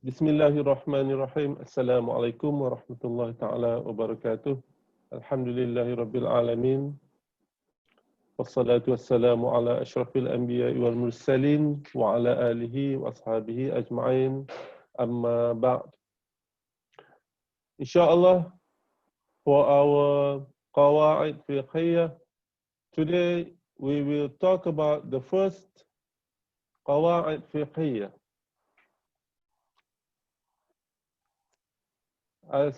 Bismillahirrahmanirrahim. Assalamualaikum warahmatullahi ta'ala wabarakatuh. Alhamdulillahi rabbil alamin. Wassalatu wassalamu ala ashrafil anbiya wal mursalin wa ala alihi wa ashabihi ajma'in. Amma ba'd. Inshallah, for our qawaid fiqhiyah, today we will talk about the first qawaid fiqhiyah. I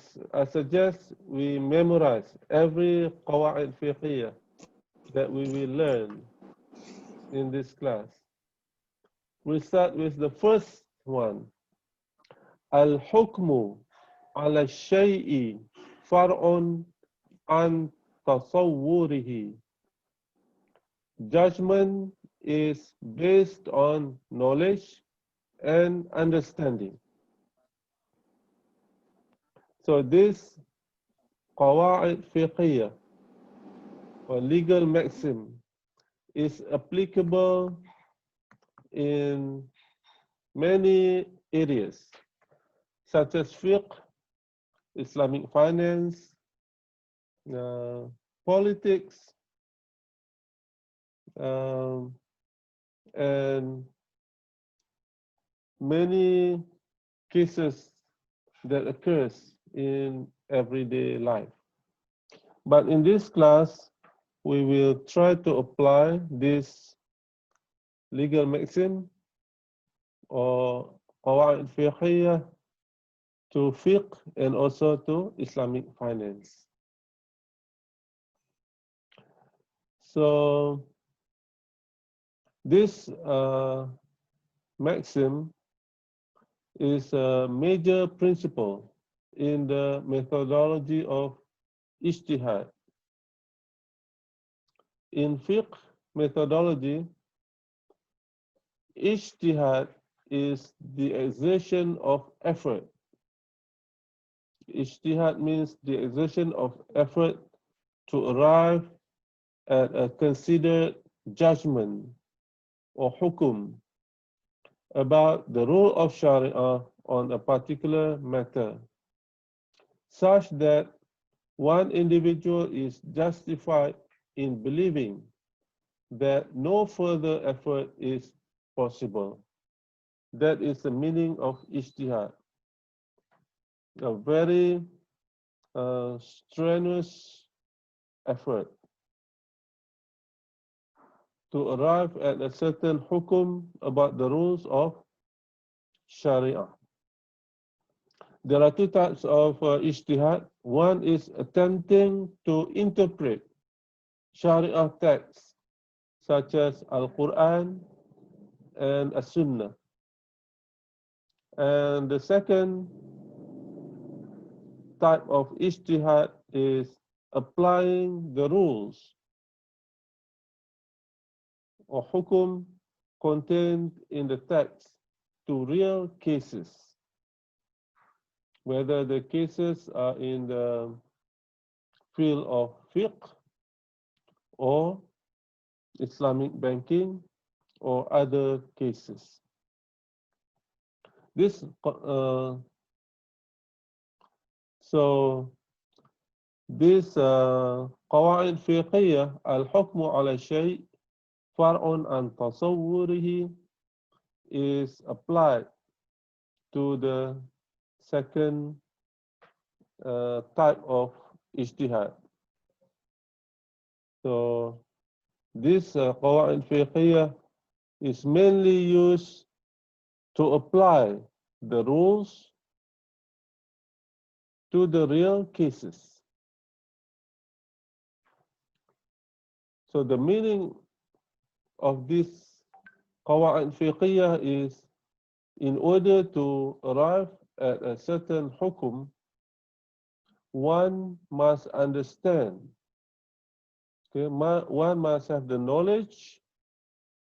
suggest we memorize every qawaid fiqhiyah that we will learn in this class. We start with the first one. Al-hukmu ala shay'i far'un an tasawwurihi. Judgment is based on knowledge and understanding. So this qawaid fiqhiyah or legal maxim is applicable in many areas such as fiqh, Islamic finance, politics, and many cases that occurs in everyday life. But in this class, we will try to apply this legal maxim or qawaid fiqhiyah to fiqh and also to Islamic finance. So this maxim is a major principle in the methodology of ijtihad. In fiqh methodology, ijtihad is the exertion of effort. Ijtihad means the exertion of effort to arrive at a considered judgment or hukum about the rule of Sharia on a particular matter, such that one individual is justified in believing that no further effort is possible. That is the meaning of ijtihad. A very strenuous effort to arrive at a certain hukum about the rules of Sharia. There are two types of ijtihad. One is attempting to interpret Sharia texts such as Al-Quran and As-Sunnah. And the second type of ijtihad is applying the rules or hukum contained in the text to real cases, whether the cases are in the field of fiqh or Islamic banking or other cases. This qawaid fiqhiyah, al-hukmu ala shay' far'un an tasawwurihi, is applied to the second type of ijtihad. So this qawaid fiqhiyah is mainly used to apply the rules to the real cases. So the meaning of this qawaid fiqhiyah is, in order to arrive at a certain hukum, one must understand. Okay, one must have the knowledge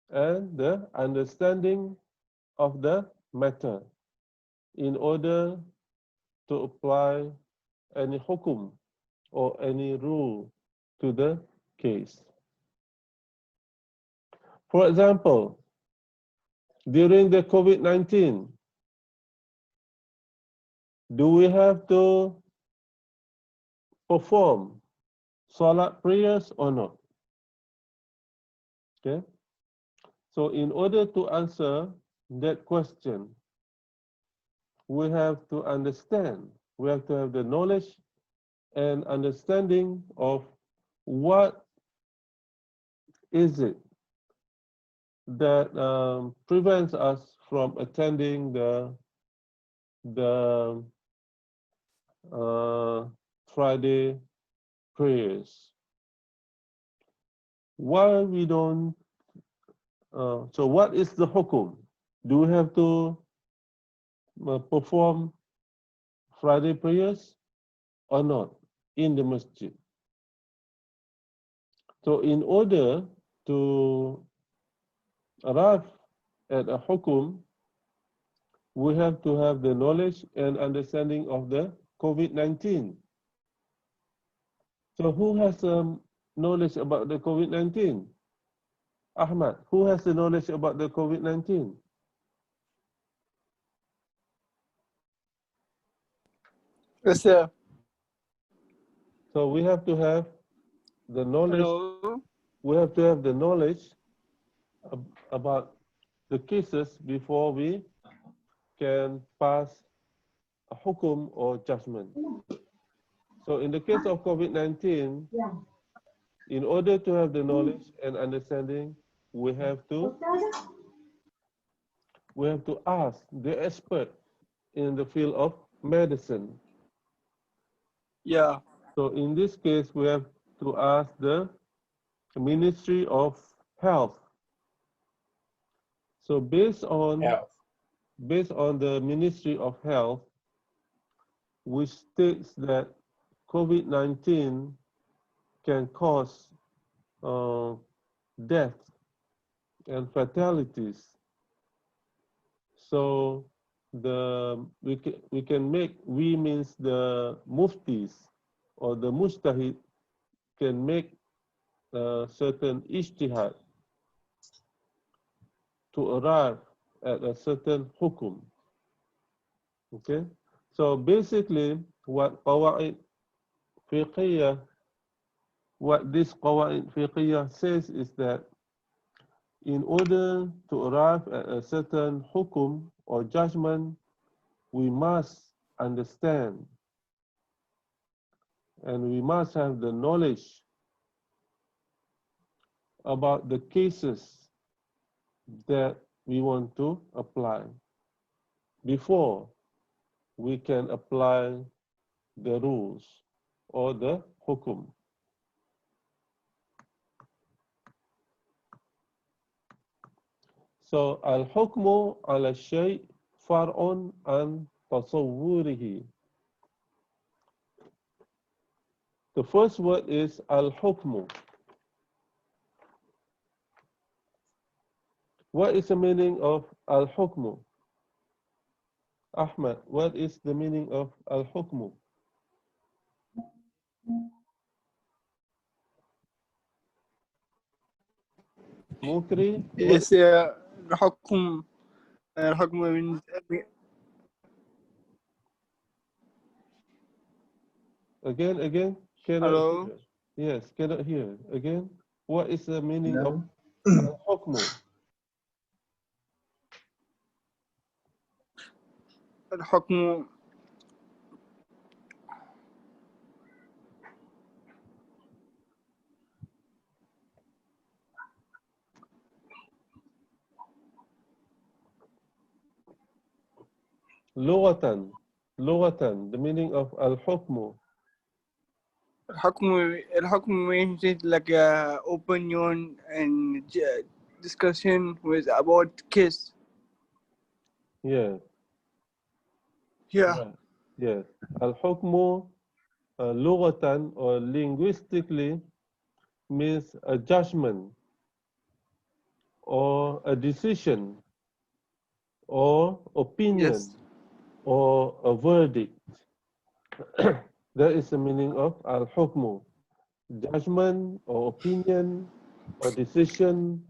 and the understanding of the matter in order to apply any hukum or any rule to the case. For example, during the COVID-19 Do we have to perform salat prayers or not? Okay. So in order to answer that question, we have to understand, we have to have the knowledge and understanding of what is it that prevents us from attending the Friday prayers. Why we don't? So what is the hukum? Do we have to perform Friday prayers or not in the masjid? So in order to arrive at a hukum, we have to have the knowledge and understanding of the COVID-19. So who has knowledge about the COVID-19? Ahmad, who has the knowledge about the COVID-19? Yes, sir. So we have to have the knowledge. Hello. We have to have the knowledge about the cases before we can pass a hukum or judgment. So in the case of COVID-19, in order to have the knowledge and understanding, we have to ask the expert in the field of medicine. Yeah. So in this case, we have to ask the Ministry of Health. So based on the Ministry of Health, which states that COVID-19 can cause death and fatalities. So we means the muftis or the mujtahid can make certain ijtihad to arrive at a certain hukum. Okay, so basically what this qawaid fiqhiyah says is that in order to arrive at a certain hukum or judgment, we must understand and we must have the knowledge about the cases that we want to apply before we can apply the rules or the hukum. So al-hukmu ala shay far'un an tasawwurihi. The first word is al-hukmu. What is the meaning of al-hukmu? Ahmad, what is the meaning of al-hukmu? Mukri? Yes, sir. الحكم means Again, cannot hello. hear. Yes, cannot hear. Again, what is the meaning of al-hukmu? الحكم Lughatan, the meaning of al-hukmu. الحكم means like opinion and discussion with about case. Yes. Yeah. Right. Yes. Al-hukmu, lughatan or linguistically means a judgment or a decision or opinion Yes. or a verdict. That is the meaning of al-hukmu. Judgment or opinion or decision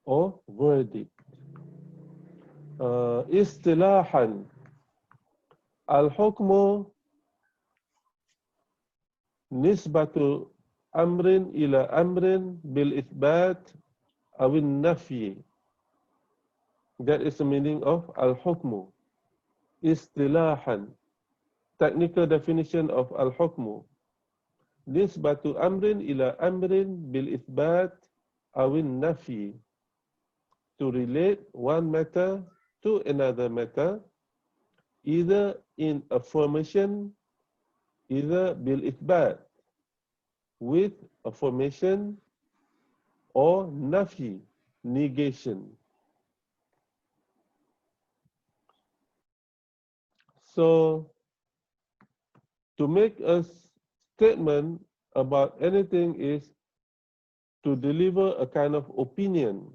or verdict. Istilahan. Al-hukmu nisbatu amrin ila amrin bil ithbat awin nafyi. That is the meaning of al-hukmu. Istilahan. Technical definition of al-hukmu. Nisbatu amrin ila amrin bil ithbat awin nafyi. To relate one matter to another matter, either in affirmation, either bil ithbat, with affirmation, or nafi, negation. So, to make a statement about anything is to deliver a kind of opinion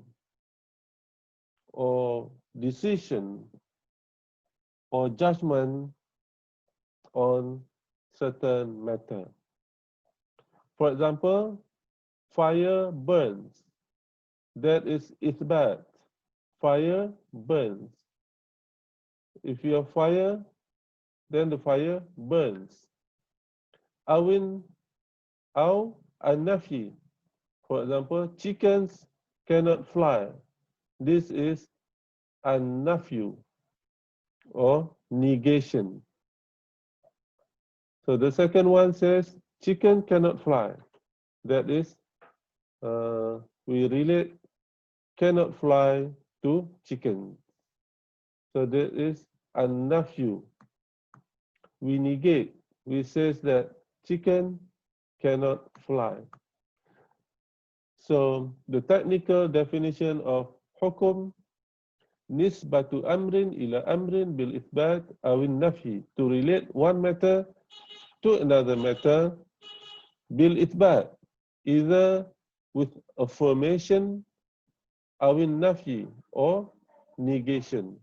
or decision or judgment on certain matter. For example, fire burns. That is ithbat. Fire burns. If you have fire, then the fire burns. Awin aw an-nafi. For example, chickens cannot fly. This is an-nafyu or negation. So the second one says chicken cannot fly. That is, we relate cannot fly to chicken. So that is an-nafyu. We negate. We says that chicken cannot fly. So the technical definition of hukum nisbatu amrin ila amrin bil ithbat awin nafyi, to relate one matter to another matter bil ithbat, either with affirmation awin nafyi or negation.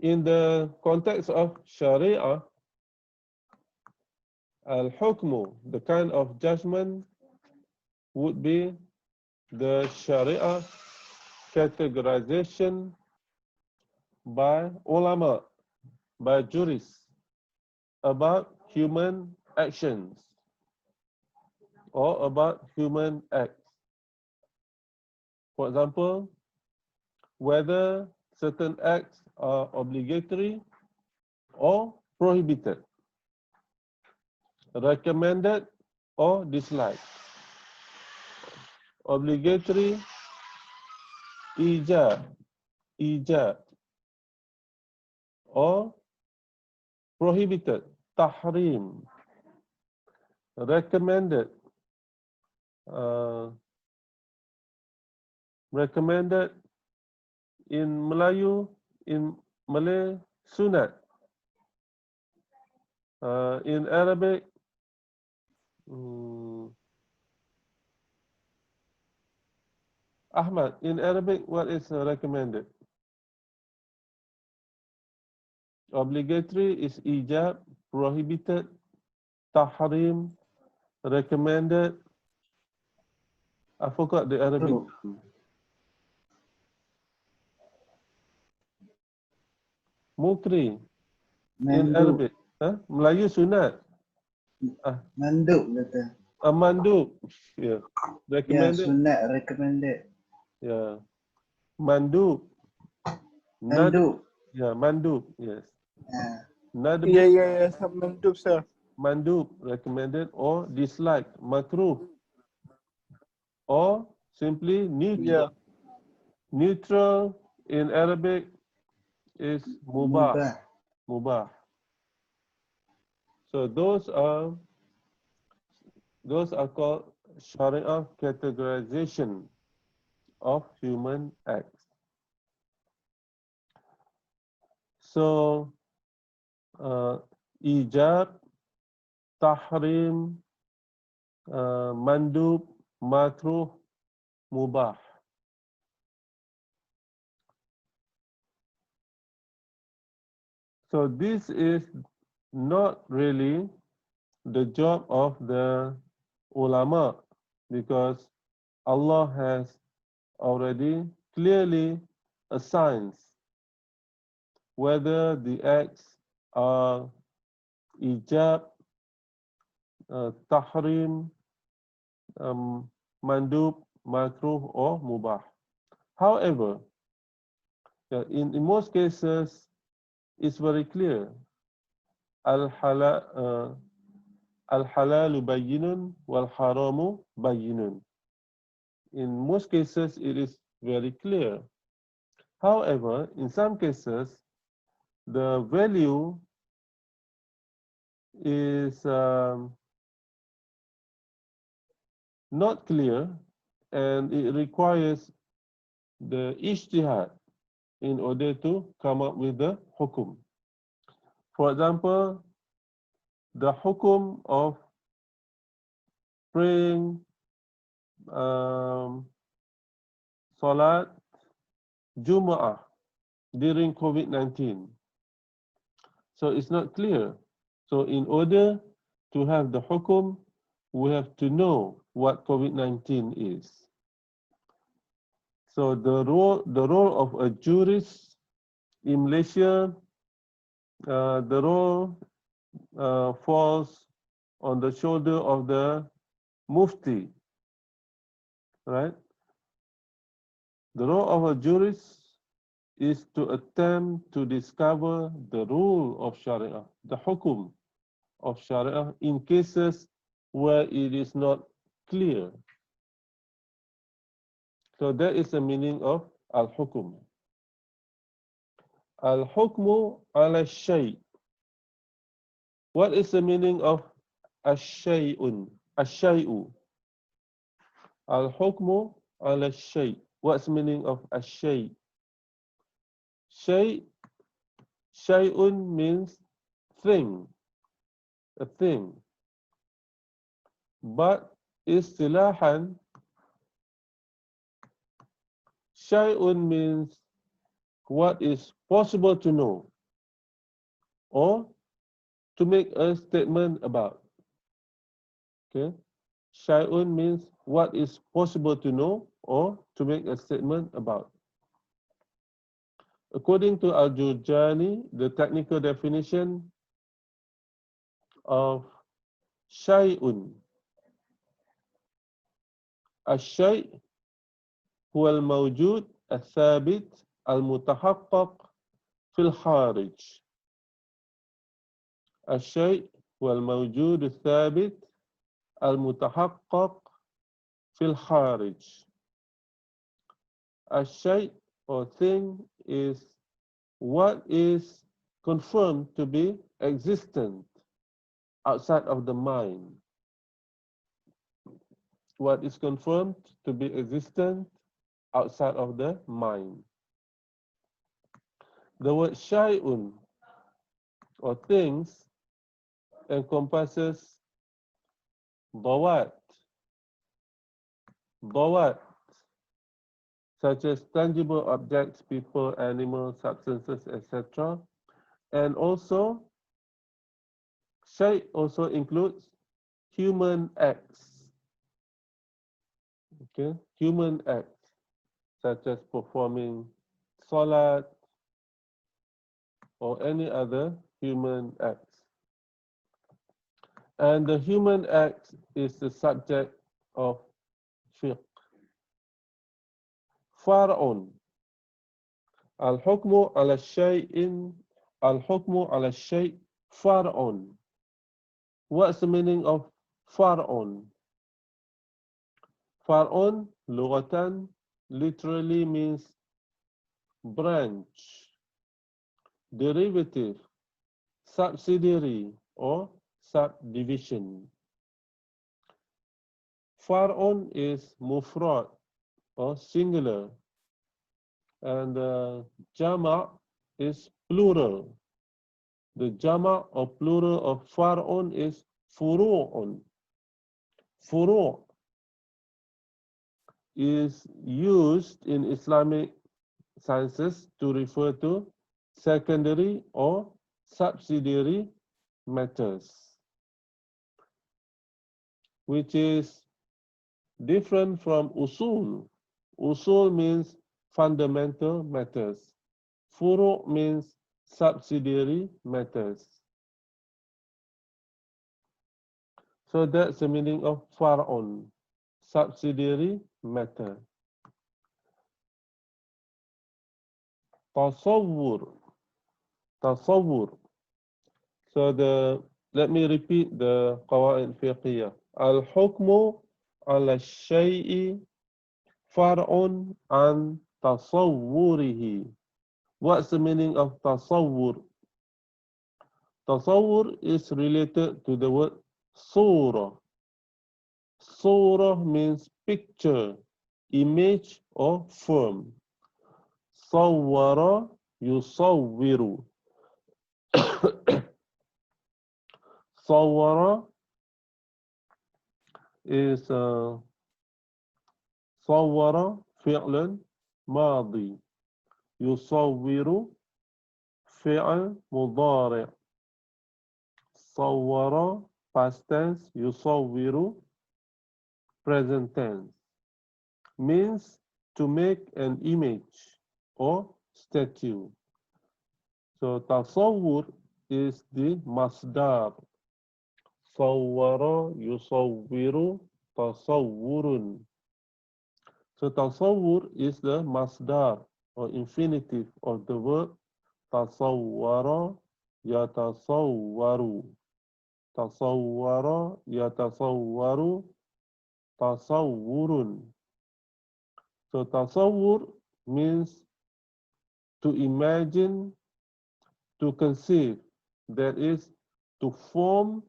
In the context of Sharia, al-hukmu, the kind of judgment, would be the Sharia categorization by ulama, by jurists, about human actions or about human acts. For example, whether certain acts are obligatory or prohibited, recommended or disliked. Obligatory, ijab, or prohibited, tahrim. Recommended, recommended in Melayu, in Malay, sunat. In Arabic, Ahmad, in Arabic, what is recommended? Obligatory is ijab, prohibited, tahrim, recommended. I forgot the Arabic. Mukri in Arabic. Melayu sunat. Mandub kata. Mandub. Yeah. Recommended. Yeah, sunat recommended. Yeah. Mandub. Mandub. Yeah, mandub. Yes. Yeah. Yeah. Mandub, sir. Mandub, recommended or disliked. Makruh. Or simply neutral. Yeah. Neutral in Arabic is mubah. Mubah. So those are called Sharia categorization of human acts. So ijab, tahrim, mandub, makruh, mubah. So this is not really the job of the ulama, because Allah has already clearly a science, whether the acts are ijab, tahrim, mandub, makruh, or mubah. However, in most cases, it's very clear. Al-halalu bayyinun wal-haramu bayyinun. In most cases, it is very clear. However, in some cases, the value is not clear, and it requires the ijtihad in order to come up with the hukum. For example, the hukum of praying Salat Jumu'ah during COVID-19. So it's not clear. So in order to have the hukum, we have to know what COVID-19 is. So the role of a jurist in Malaysia, the role falls on the shoulder of the mufti, right? The role of a jurist is to attempt to discover the rule of Sharia, the hukum of Sharia in cases where it is not clear. So that is the meaning of al-hukum. Al-hukmu ala shay. What is the meaning of ash-shay'un? Ash-shay'u. Al-hukmu ala shay. What's the meaning of ash-shay? Shay, shay'un means thing, a thing. But istilahan, shay'un means what is possible to know or to make a statement about. Okay, shay'un means what is possible to know or to make a statement about. According to Al-Jurjani, the technical definition of shay'un, ash-shay' huwa al-mawjud al-thabit al-mutahaqqaq fil kharij. Ash-shay' huwa al-mawjud al-thabit al-mutahaqqaq fil kharij. Ash-shay' or thing is what is confirmed to be existent outside of the mind. What is confirmed to be existent outside of the mind. The word shay'un or things encompasses dawat, such as tangible objects, people, animals, substances, etc. And also, shay also includes human acts. Okay, human acts, such as performing salat or any other human acts. And the human act is the subject of fiqh. Far'un. Al-hukmu ala shay'in, al-hukmu ala shay' far'un. What's the meaning of far'un? Far'un, lughatan, literally means branch, derivative, subsidiary, or subdivision. Far'un is mufrad or singular, and jama' is plural. The jama' or plural of far'un is furu'un. Furu' is used in Islamic sciences to refer to secondary or subsidiary matters, which is different from usul. Usul means fundamental matters. Furu' means subsidiary matters. So that's the meaning of far'un, subsidiary matter. Tasawwur, tasawwur. So let me repeat the qawaid fiqhiyah. Al-hukmu ala shay'i far'un an tasawwurihi. What's the meaning of tasawwur? Tasawwur is related to the word surah. Surah means picture, image, or form. Sawwara yusawwiru. Sawwara is sawwara fi'lan madi. Yusawwiru fi'l mudari'. Sawwara past tense, yusawwiru present tense. Means to make an image or statue. So tasawwur is the masdar. Sawwara yusawwiru tasawwurun. So tasawwur is the masdar or infinitive of the verb tasawwara yatasawwaru. Tasawwara yatasawwaru tasawwurun. So tasawwur means to imagine, to conceive, that is, to form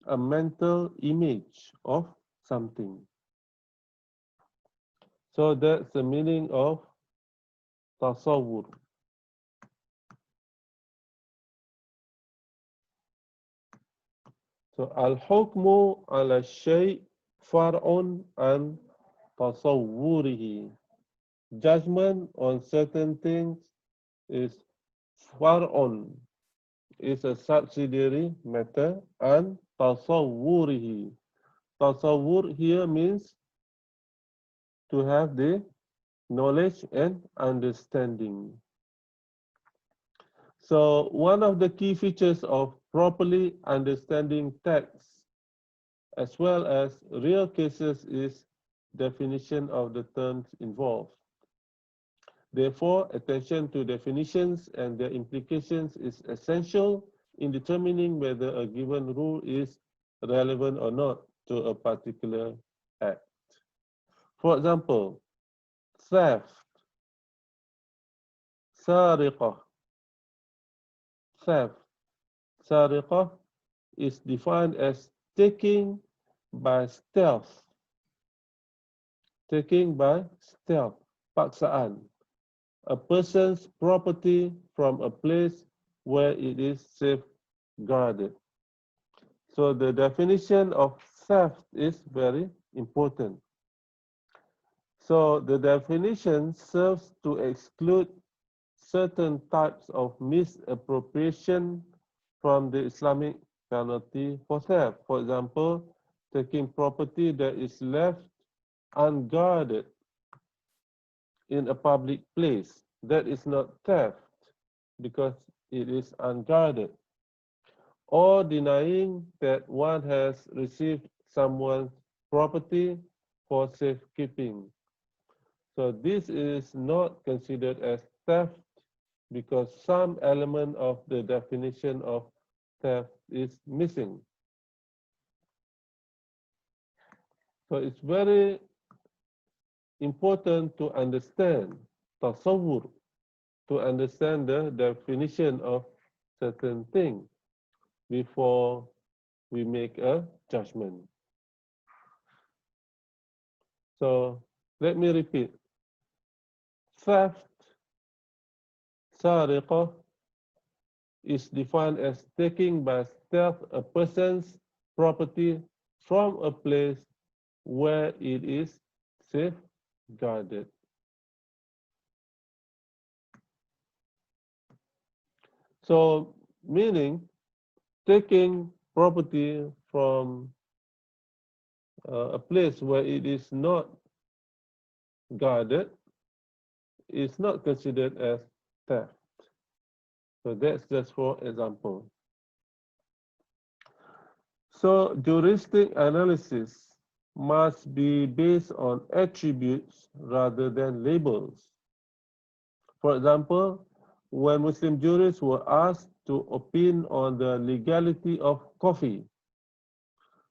a mental image of something. So that's the meaning of tasawwur. So al-hukmu ala shay' far'un an tasawwurihi. Judgment on certain things is far'un, is a subsidiary matter, and tasawwurihi. Tasawwur here means to have the knowledge and understanding. So one of the key features of properly understanding text as well as real cases is definition of the terms involved. Therefore, attention to definitions and their implications is essential in determining whether a given rule is relevant or not to a particular act. For example, theft, sariqah. Theft, sariqah is defined as taking by stealth. Taking by stealth, paksaan, a person's property from a place where it is safeguarded. So the definition of theft is very important. So the definition serves to exclude certain types of misappropriation from the Islamic penalty for theft. For example, taking property that is left unguarded in a public place. That is not theft because it is unguarded. Or denying that one has received someone's property for safekeeping. So this is not considered as theft because some element of the definition of theft is missing. So it's very important to understand tasawwur, to understand the definition of certain things before we make a judgment. So let me repeat. Theft, sariqah, is defined as taking by stealth a person's property from a place where it is safeguarded. So, meaning taking property from a place where it is not guarded is not considered as theft. So that's just for example. So juristic analysis must be based on attributes rather than labels. For example, when Muslim jurists were asked to opine on the legality of coffee,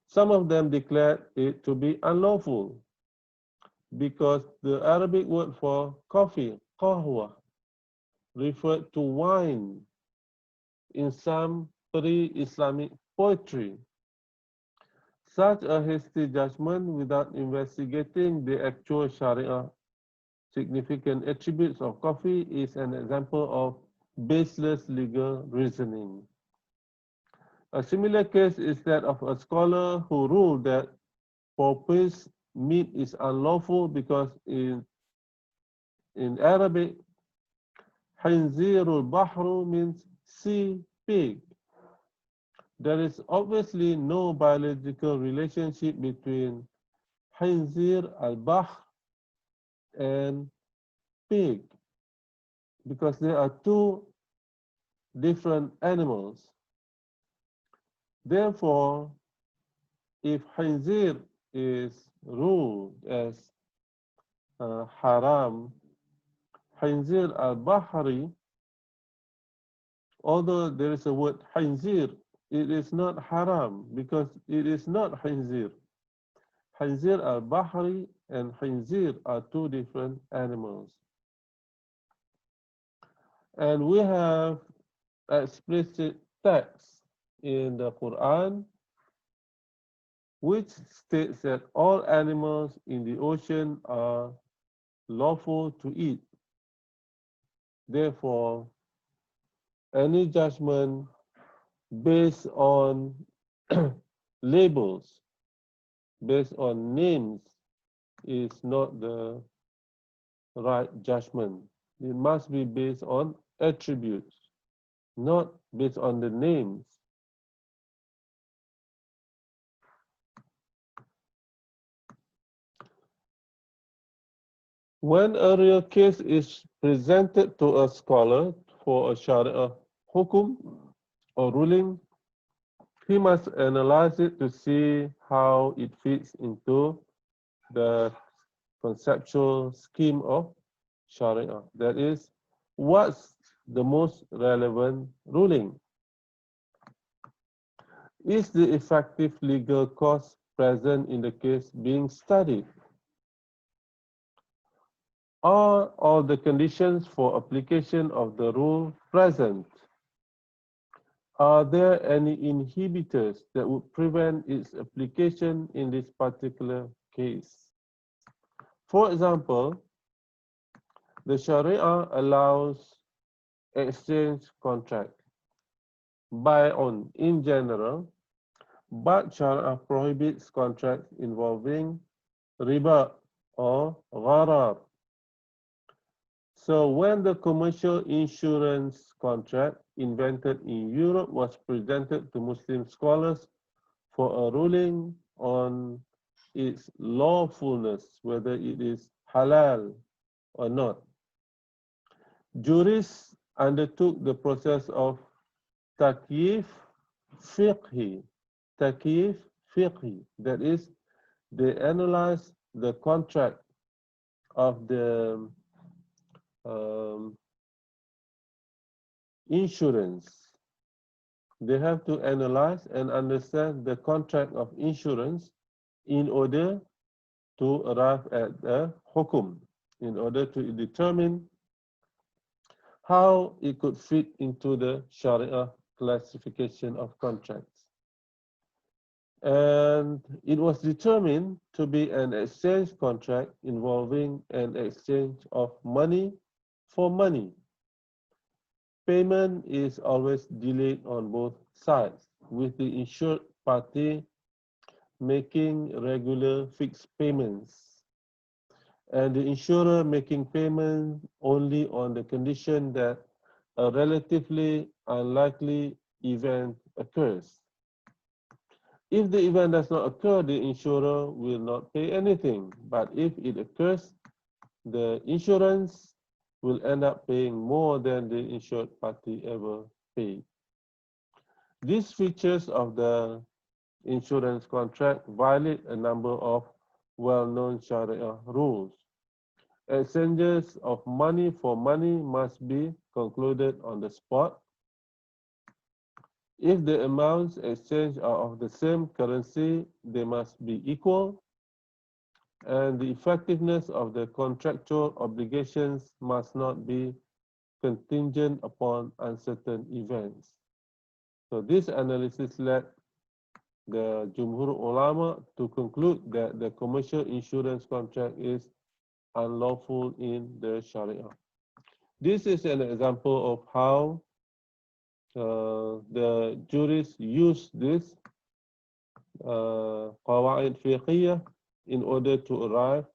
some of them declared it to be unlawful because the Arabic word for coffee, qahwa, referred to wine in some pre-Islamic poetry. Such a hasty judgment without investigating the actual Sharia significant attributes of coffee is an example of baseless legal reasoning. A similar case is that of a scholar who ruled that porpoise meat is unlawful because in Arabic, Khinzirul Bahru means sea pig. There is obviously no biological relationship between Khinzir al-Bahr and pig because they are two different animals. Therefore, if Khinzir is ruled as haram, Khinzir al-Bahri, although there is a word Khinzir, it is not haram because it is not Khinzir. Khinzir al-Bahri and Khinzir are two different animals. And we have explicit text in the Quran which states that all animals in the ocean are lawful to eat. Therefore, any judgment based on labels, based on names, is not the right judgment. It must be based on attributes, not based on the names. When a real case is presented to a scholar for a Sharia hukum or ruling, he must analyze it to see how it fits into the conceptual scheme of Sharia. That is, what's the most relevant ruling? Is the effective legal cause present in the case being studied? Are all the conditions for application of the rule present? Are there any inhibitors that would prevent its application in this particular case? For example, the Sharia allows exchange contract, buy-on in general, but Sharia prohibits contracts involving riba or gharar. So when the commercial insurance contract invented in Europe was presented to Muslim scholars for a ruling on its lawfulness, whether it is halal or not, jurists undertook the process of takyif fiqhi. Takyif fiqhi, that is, they analyze the contract of the insurance. They have to analyze and understand the contract of insurance in order to arrive at a hukum, in order to determine how it could fit into the Sharia classification of contracts. And it was determined to be an exchange contract involving an exchange of money for money. Payment is always delayed on both sides, with the insured party making regular fixed payments, and the insurer making payment only on the condition that a relatively unlikely event occurs. If the event does not occur, the insurer will not pay anything. But if it occurs, the insurance will end up paying more than the insured party ever paid. These features of the insurance contract violate a number of well-known Sharia rules. Exchanges of money for money must be concluded on the spot. If the amounts exchanged are of the same currency, they must be equal, and the effectiveness of the contractual obligations must not be contingent upon uncertain events. So this analysis led the Jumhur Ulama to conclude that the commercial insurance contract is unlawful in the Sharia. This is an example of how the jurists use this qawaid fiqhiyah in order to arrive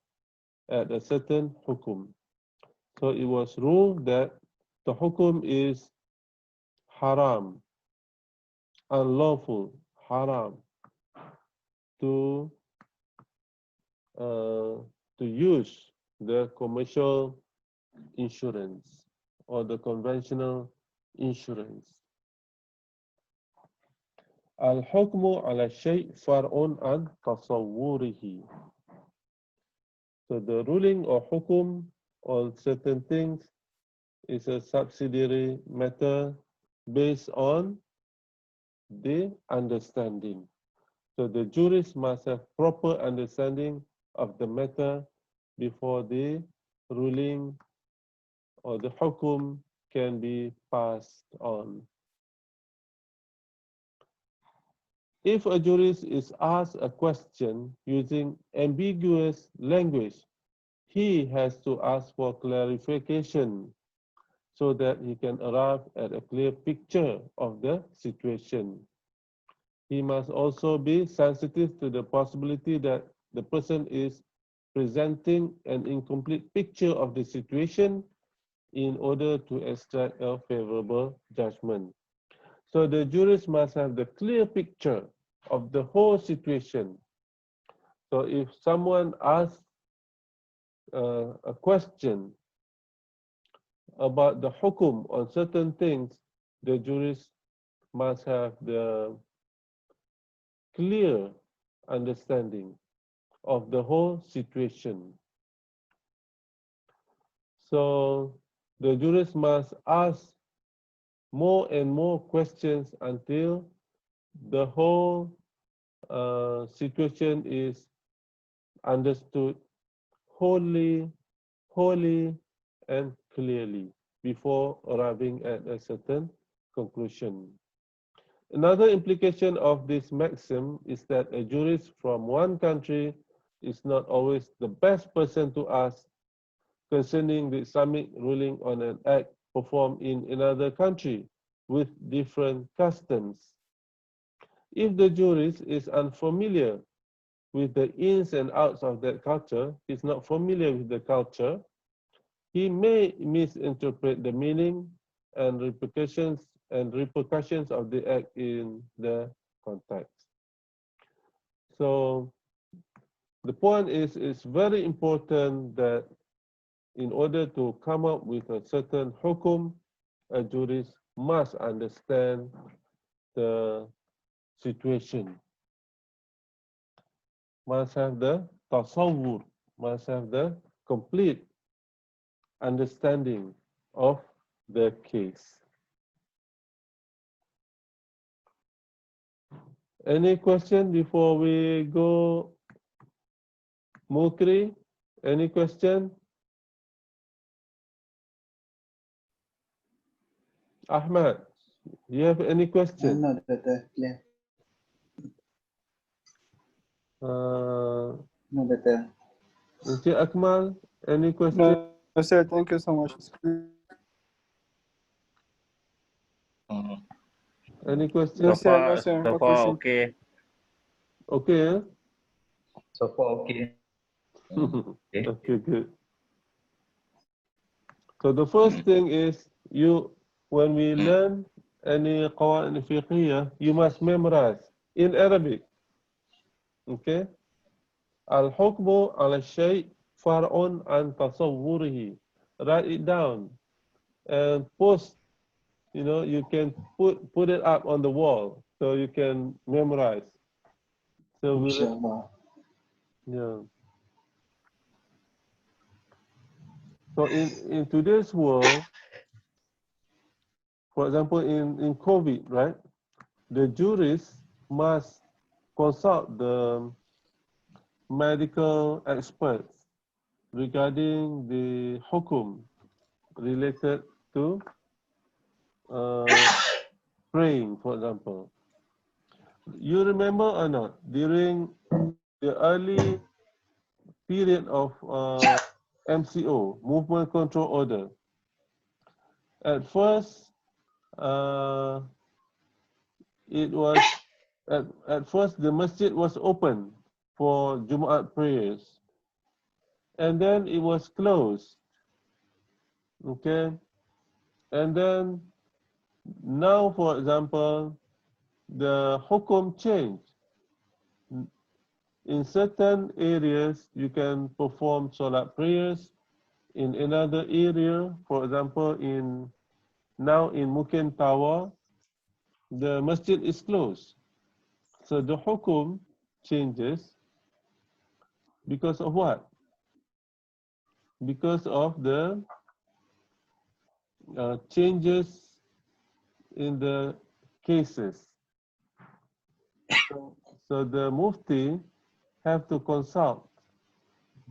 at a certain hukum. So it was ruled that the hukum is haram, unlawful, haram, to use the commercial insurance or the conventional insurance. Al-hukmu ala shay' far'un an tasawwurihi. So the ruling or hukum on certain things is a subsidiary matter based on the understanding. So the jurists must have proper understanding of the matter before the ruling or the hukum can be passed on. If a jurist is asked a question using ambiguous language, he has to ask for clarification so that he can arrive at a clear picture of the situation. He must also be sensitive to the possibility that the person is presenting an incomplete picture of the situation in order to extract a favorable judgment. So the jurist must have the clear picture of the whole situation. So if someone asks a question about the hukum on certain things, the jurist must have the clear understanding of the whole situation. So the jurist must ask more and more questions until the whole situation is understood wholly and clearly before arriving at a certain conclusion. Another implication of this maxim is that a jurist from one country is not always the best person to ask concerning the Islamic ruling on an act performed in another country with different customs. If the jurist is unfamiliar with the ins and outs of that culture, is not familiar with the culture, he may misinterpret the meaning and repercussions of the act in the context. So the point is, it's very important that in order to come up with a certain hukum, a jurist must understand the situation, must have the tasawwur, must have the complete understanding of the case. Any question before we go? Mukri, any question? Ahmad, do you have any question? No, better. Clear. No, better. Encik Akmal, any question? No, sir. Thank you so much. Any No, question? sir. No, sir. So No far, question. okay. Okay. Eh? So far, okay. Okay. Okay, good. So the first thing is, when we learn any qawaid fiqhiyah, you must memorize in Arabic. Okay? Al-hukmu ala shay' far'un an tasawwurihi. write it down and post. You know, you can put it up on the wall so you can memorize. So Inshallah. yeah. So in today's world, for example, in COVID, right, the jurists must consult the medical experts regarding the hukum related to praying, for example. You remember or not, during the early period of MCO, Movement Control Order, at first, it was, at first the masjid was open for Jumaat prayers, and then it was closed, okay? And then now, for example, the hukum changed. In certain areas, you can perform salat prayers. In another area, for example, now in Mukim Tower, the masjid is closed. So the hukum changes because of what? Because of the changes in the cases. So the mufti have to consult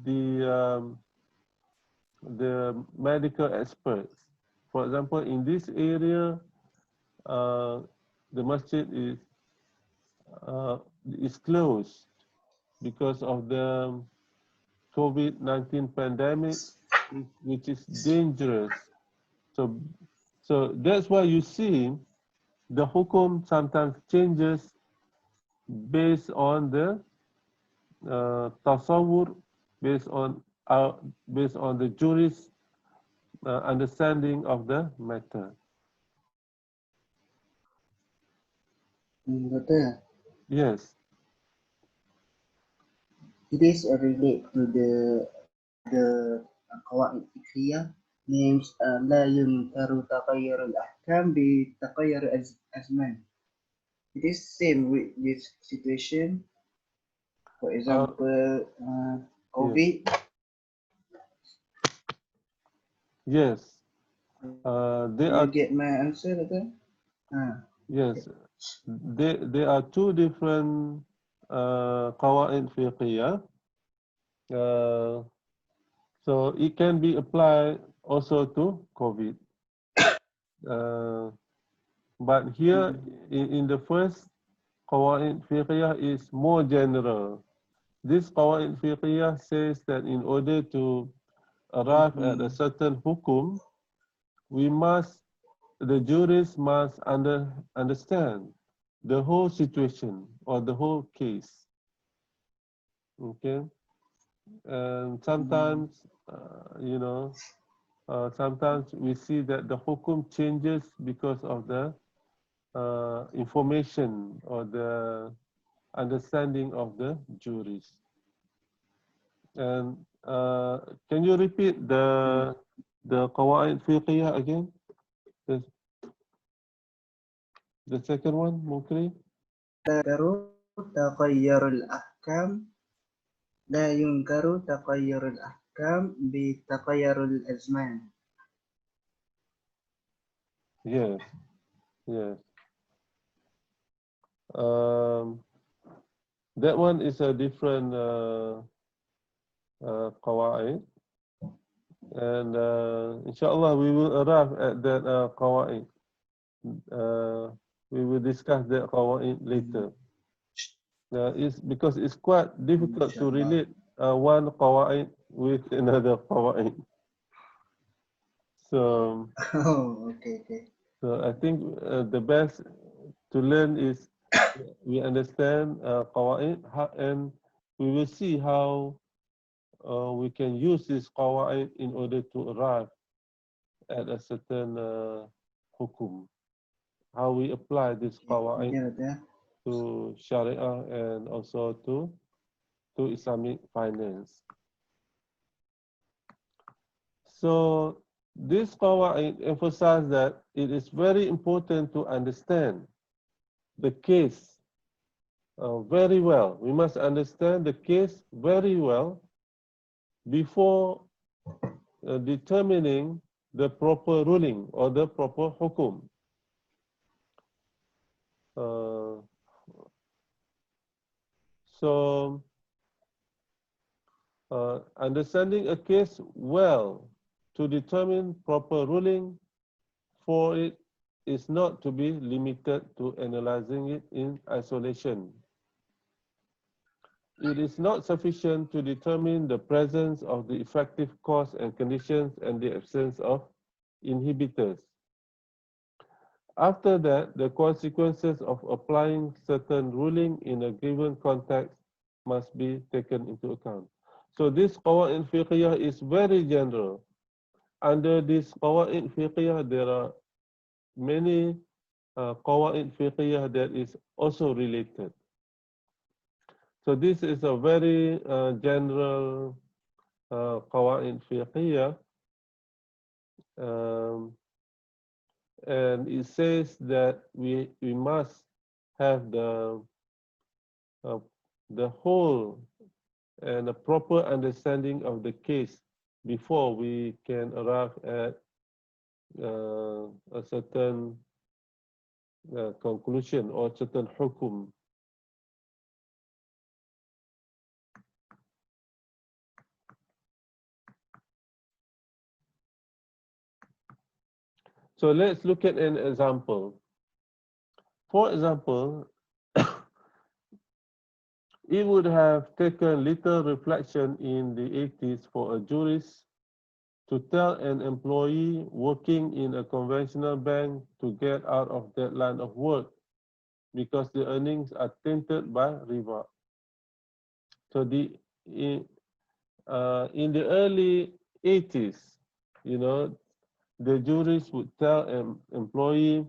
the medical experts. For example, in this area, the masjid is closed because of the COVID-19 pandemic, which is dangerous. So that's why you see the hukum sometimes changes based on the tasawwur, based on the jurist understanding of the matter. Betul. Yes. It is relate to the qawaid fiqhiyah names لا ينكر تغير الأحكام بتغير الأزمان. It is same with this situation. For example, COVID. Yes. They You are. get my answer, betul? Yes. There are two different qawaid fiqhiyah. So it can be applied also to COVID. But here in the first, qawaid fiqhiyah is more general. This qawaid fiqhiyah says that in order to arrive at a certain hukum, the jurist must understand the whole situation or the whole case. Okay, and sometimes, sometimes we see that the hukum changes because of the information or the understanding of the jurist. And can you repeat the qawaid fiqhiyah again? The second one, Mukri? تغير الأحكام لا ينكر تغير الأحكام بتغير الأزمان. Yes, yes. That one is a different qawaid, and inshallah we will arrive at that qawaid. We will discuss that qawaid later. It's because it's quite difficult to relate one qawaid with another qawaid. So, Okay. So I think the best to learn is we understand qawaid and we will see how we can use this qawaid in order to arrive at a certain hukum. How we apply this qawaid to Sharia and also to Islamic finance. So this qawaid emphasizes that it is very important to understand the case very well. We must understand the case very well before determining the proper ruling or the proper hukum. So understanding a case well to determine proper ruling for it is not to be limited to analyzing it in isolation. It is not sufficient to determine the presence of the effective cause and conditions and the absence of inhibitors. After that, the consequences of applying certain ruling in a given context must be taken into account. So this qawaid fiqhiyah is very general. Under this qawaid fiqhiyah, there are many qawaid fiqhiyah that is also related. So this is a very general qawaid fiqhiyah, and it says that we must have the whole and a proper understanding of the case before we can arrive at a certain conclusion or certain hukum. So let's look at an example. For example, it would have taken little reflection in the 80s for a jurist to tell an employee working in a conventional bank to get out of that line of work because the earnings are tainted by riba. So in the early 80s, you know, the jurist would tell an employee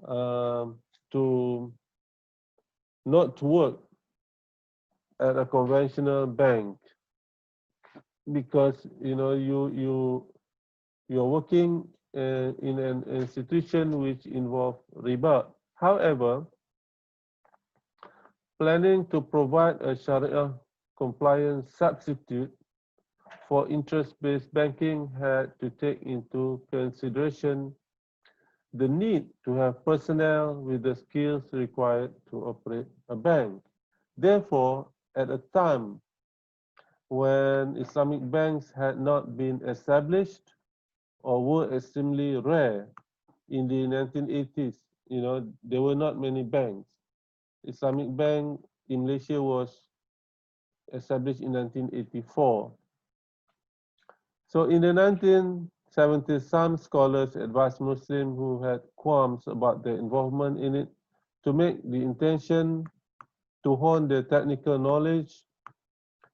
to not to work at a conventional bank because you're working in an institution which involves riba. However, planning to provide a Sharia compliant substitute for interest-based banking had to take into consideration the need to have personnel with the skills required to operate a bank. Therefore, at a time when Islamic banks had not been established or were extremely rare in the 1980s, there were not many banks. Islamic Bank in Malaysia was established in 1984. So in the 1970s, some scholars advised Muslims who had qualms about their involvement in it to make the intention to hone their technical knowledge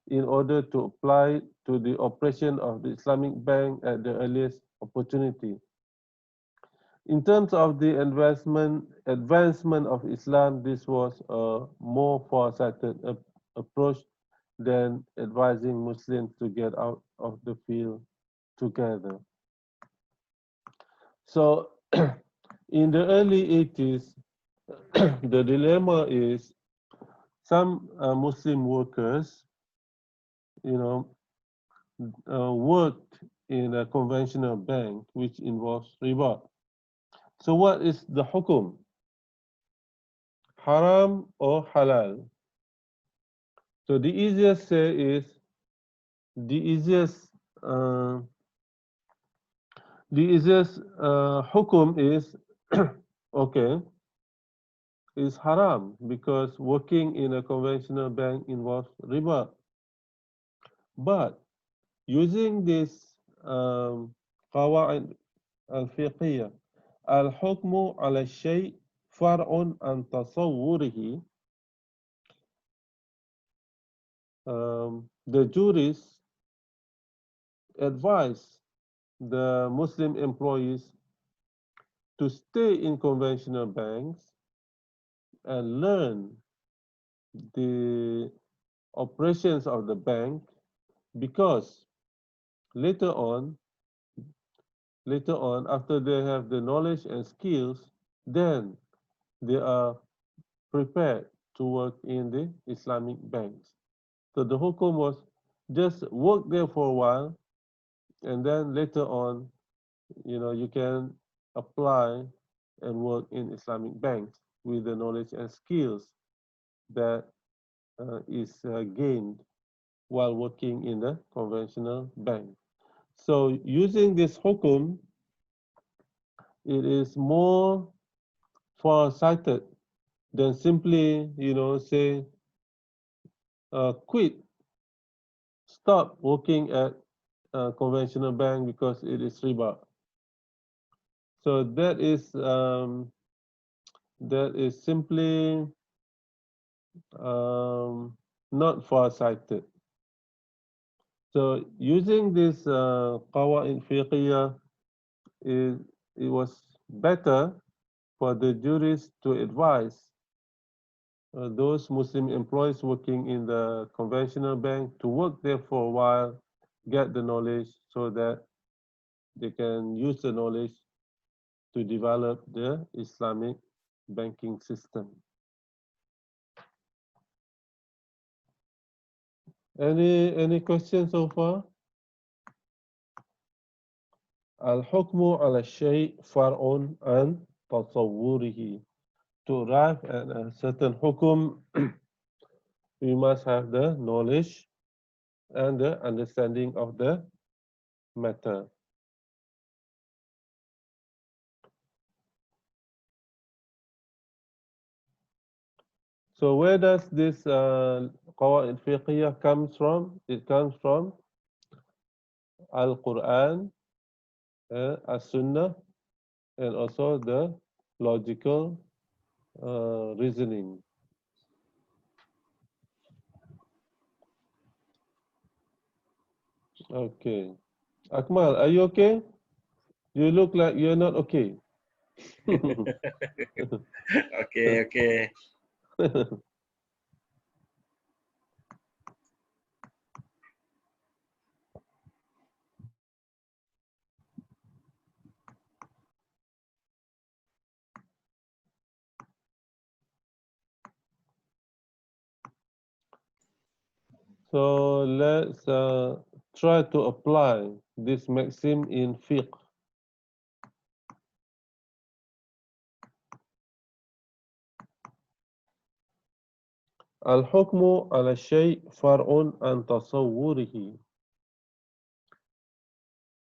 in order to apply it to the operation of the Islamic Bank at the earliest opportunity. In terms of the advancement of Islam, this was a more far-sighted approach than advising Muslims to get out of the field together. So in the early 80s, the dilemma is some Muslim workers, worked in a conventional bank which involves riba. So what is the hukum? Haram or halal? So the easiest say is hukum is okay, is haram because working in a conventional bank involves riba. But using this qawaid al-fiqhiyah, al-hukmu ala shay far'un an tasawwurihi, the jurists advise the Muslim employees to stay in conventional banks and learn the operations of the bank because later on, after they have the knowledge and skills, then they are prepared to work in the Islamic banks. So the hukum was just work there for a while, and then later on, you can apply and work in Islamic banks with the knowledge and skills that is gained while working in the conventional bank. So using this hukum, it is more far-sighted than simply, say, quit, stop working at a conventional bank because it is riba. So that is simply not far-sighted. So using this qawaid fiqhiyah, it was better for the jurists to advise those Muslim employees working in the conventional bank to work there for a while, get the knowledge so that they can use the knowledge to develop the Islamic banking system. Any questions so far? Al-hukmu ala shay far'un an tasawwurihi. To arrive at a certain hukum, we must have the knowledge and the understanding of the matter. So where does this qawaid fiqhiyah comes from? It comes from Al-Quran, As-Sunnah, and also the logical reasoning. Okay. Akmal, are you okay? You look like you're not okay. Okay. So let's try to apply this maxim in fiqh. Al-hukmu ala shay far'un an tasawwurihi.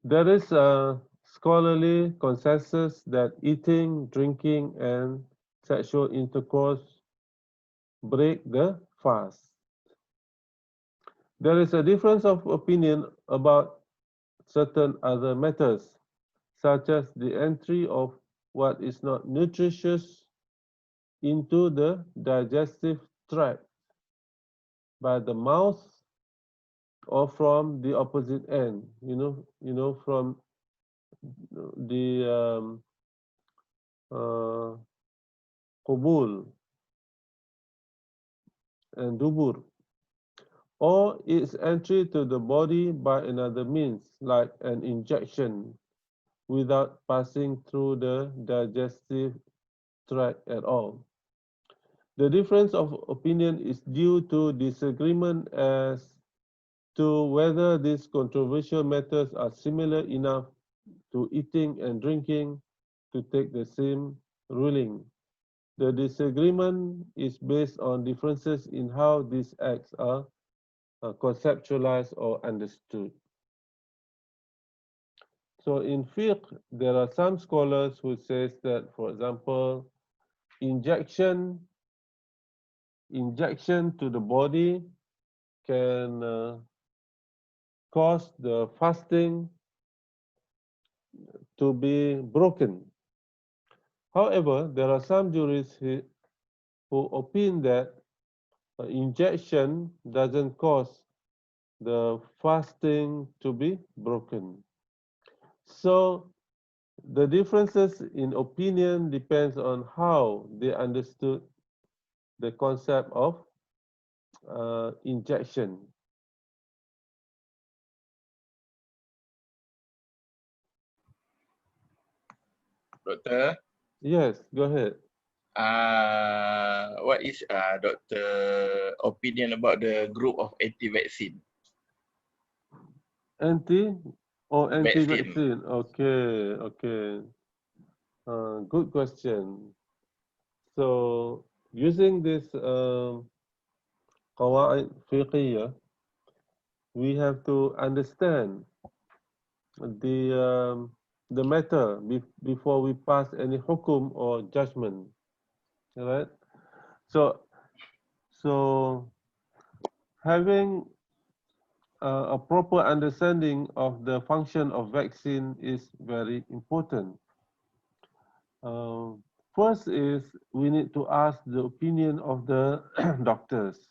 There is a scholarly consensus that eating, drinking, and sexual intercourse break the fast. There is a difference of opinion about certain other matters, such as the entry of what is not nutritious into the digestive tract by the mouth or from the opposite end, from the qubul and dubur, or its entry to the body by another means, like an injection, without passing through the digestive tract at all. The difference of opinion is due to disagreement as to whether these controversial matters are similar enough to eating and drinking to take the same ruling. The disagreement is based on differences in how these acts are conceptualized or understood. So in fiqh, there are some scholars who says that, for example, injection to the body can cause the fasting to be broken. However, there are some jurists who opine that injection doesn't cause the fasting to be broken. So the differences in opinion depends on how they understood the concept of injection. Doctor, Yes, go ahead. what is doctor opinion about the group of anti-vaccine? Anti or Vaccine. anti-vaccine? Okay, okay. Good question. So using this qawaid fiqhiyah, we have to understand the matter before we pass any hukum or judgment. All right. So having a proper understanding of the function of vaccine is very important. First is we need to ask the opinion of the doctors.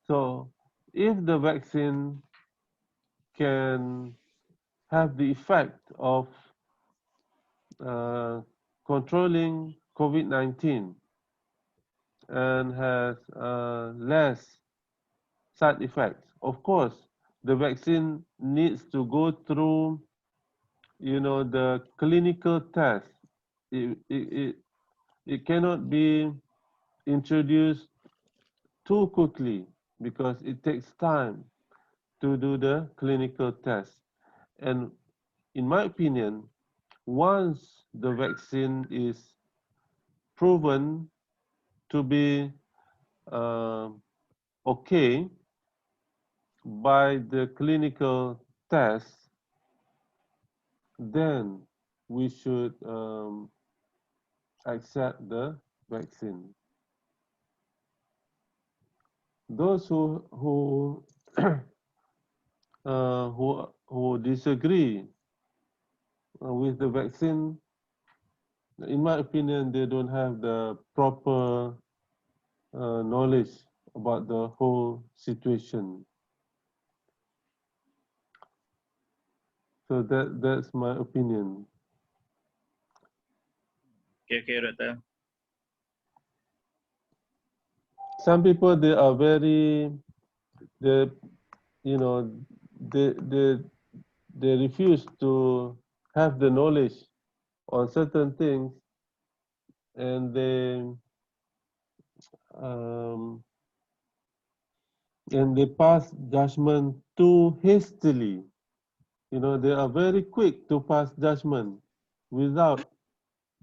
So if the vaccine can have the effect of controlling COVID-19 and has less side effects, of course, the vaccine needs to go through, the clinical test. It cannot be introduced too quickly because it takes time to do the clinical test. And in my opinion, once the vaccine is proven to be uh, okay by the clinical test, then we should accept the vaccine. Those who disagree with the vaccine, in my opinion, they don't have the proper knowledge about the whole situation. So that's my opinion. Okay, doctor. Some people they are very they you know they refuse to have the knowledge on certain things, and um, they pass judgment too hastily. They are very quick to pass judgment without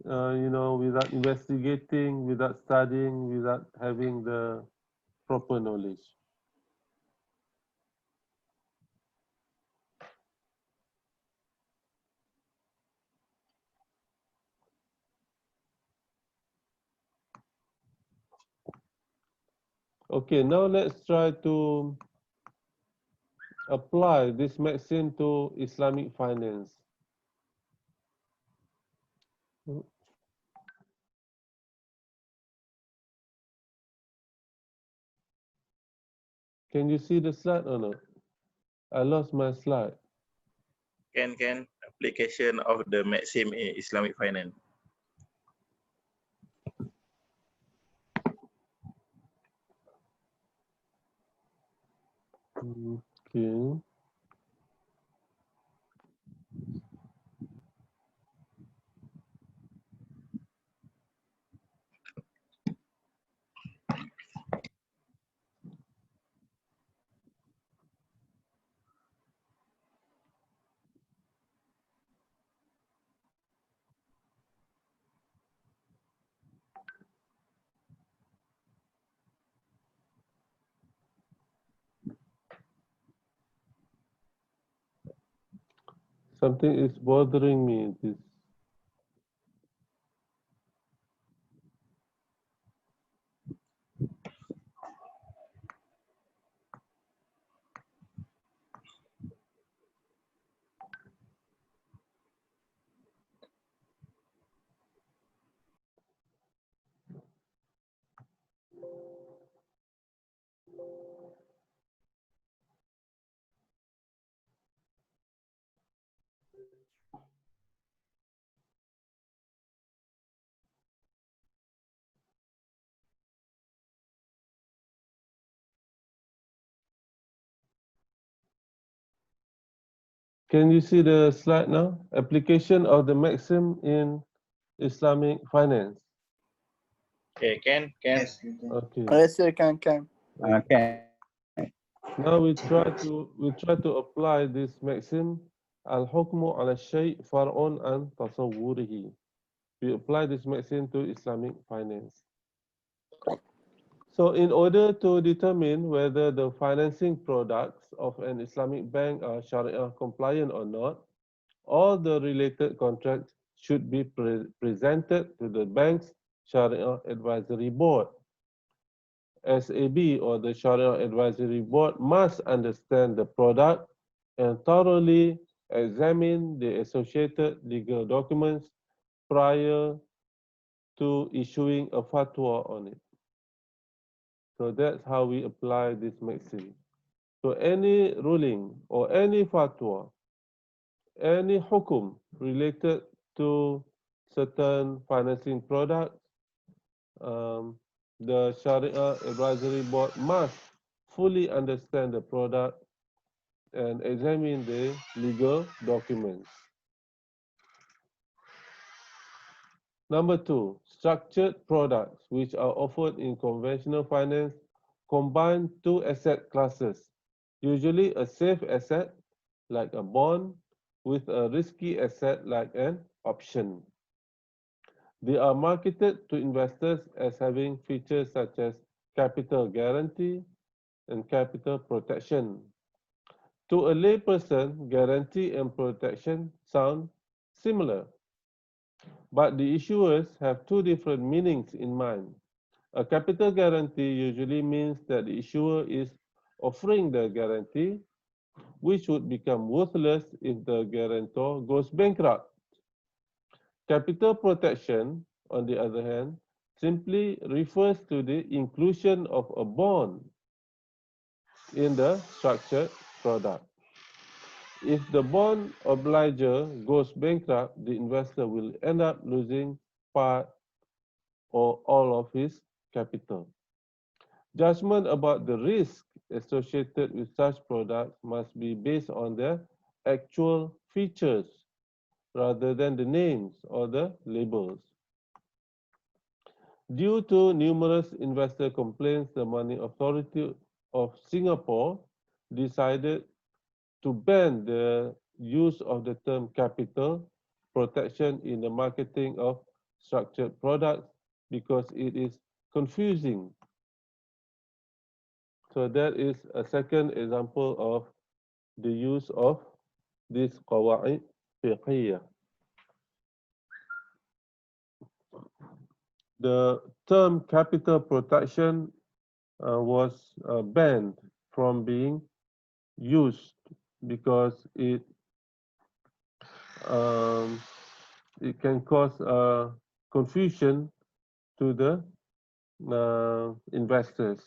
without investigating, without studying, without having the proper knowledge. Okay, now let's try to apply this maxim to Islamic finance. Can you see the slide or not? I lost my slide. Can application of the Maxim in Islamic finance. Okay. Something is bothering me. This. Can you see the slide now? Application of the maxim in Islamic finance. Okay, can. Yes, teacher. Okay. Yes, sir, can. Can. Now we try to apply this maxim. Al-hukmu ala shay far'un an tasawwurihi. We apply this maxim to Islamic finance. So in order to determine whether the financing products of an Islamic bank are Sharia compliant or not, all the related contracts should be presented to the bank's Sharia Advisory Board. SAB, or the Sharia Advisory Board, must understand the product and thoroughly examine the associated legal documents prior to issuing a fatwa on it. So that's how we apply this maxim. So any ruling or any fatwa, any hukum related to certain financing products, the Sharia Advisory Board must fully understand the product and examine the legal documents. Number two, structured products which are offered in conventional finance combine two asset classes, usually a safe asset like a bond with a risky asset like an option. They are marketed to investors as having features such as capital guarantee and capital protection. To a layperson, guarantee and protection sound similar, but the issuers have two different meanings in mind. A capital guarantee usually means that the issuer is offering the guarantee, which would become worthless if the guarantor goes bankrupt. Capital protection, on the other hand, simply refers to the inclusion of a bond in the structured product. If the bond obliger goes bankrupt, the investor will end up losing part or all of his capital. Judgment about the risk associated with such products must be based on their actual features rather than the names or the labels. Due to numerous investor complaints, the Money Authority of Singapore decided to ban the use of the term capital protection in the marketing of structured products because it is confusing. So that is a second example of the use of this qawaid fiqhiyah. The term capital protection was banned from being used because it can cause confusion to the investors.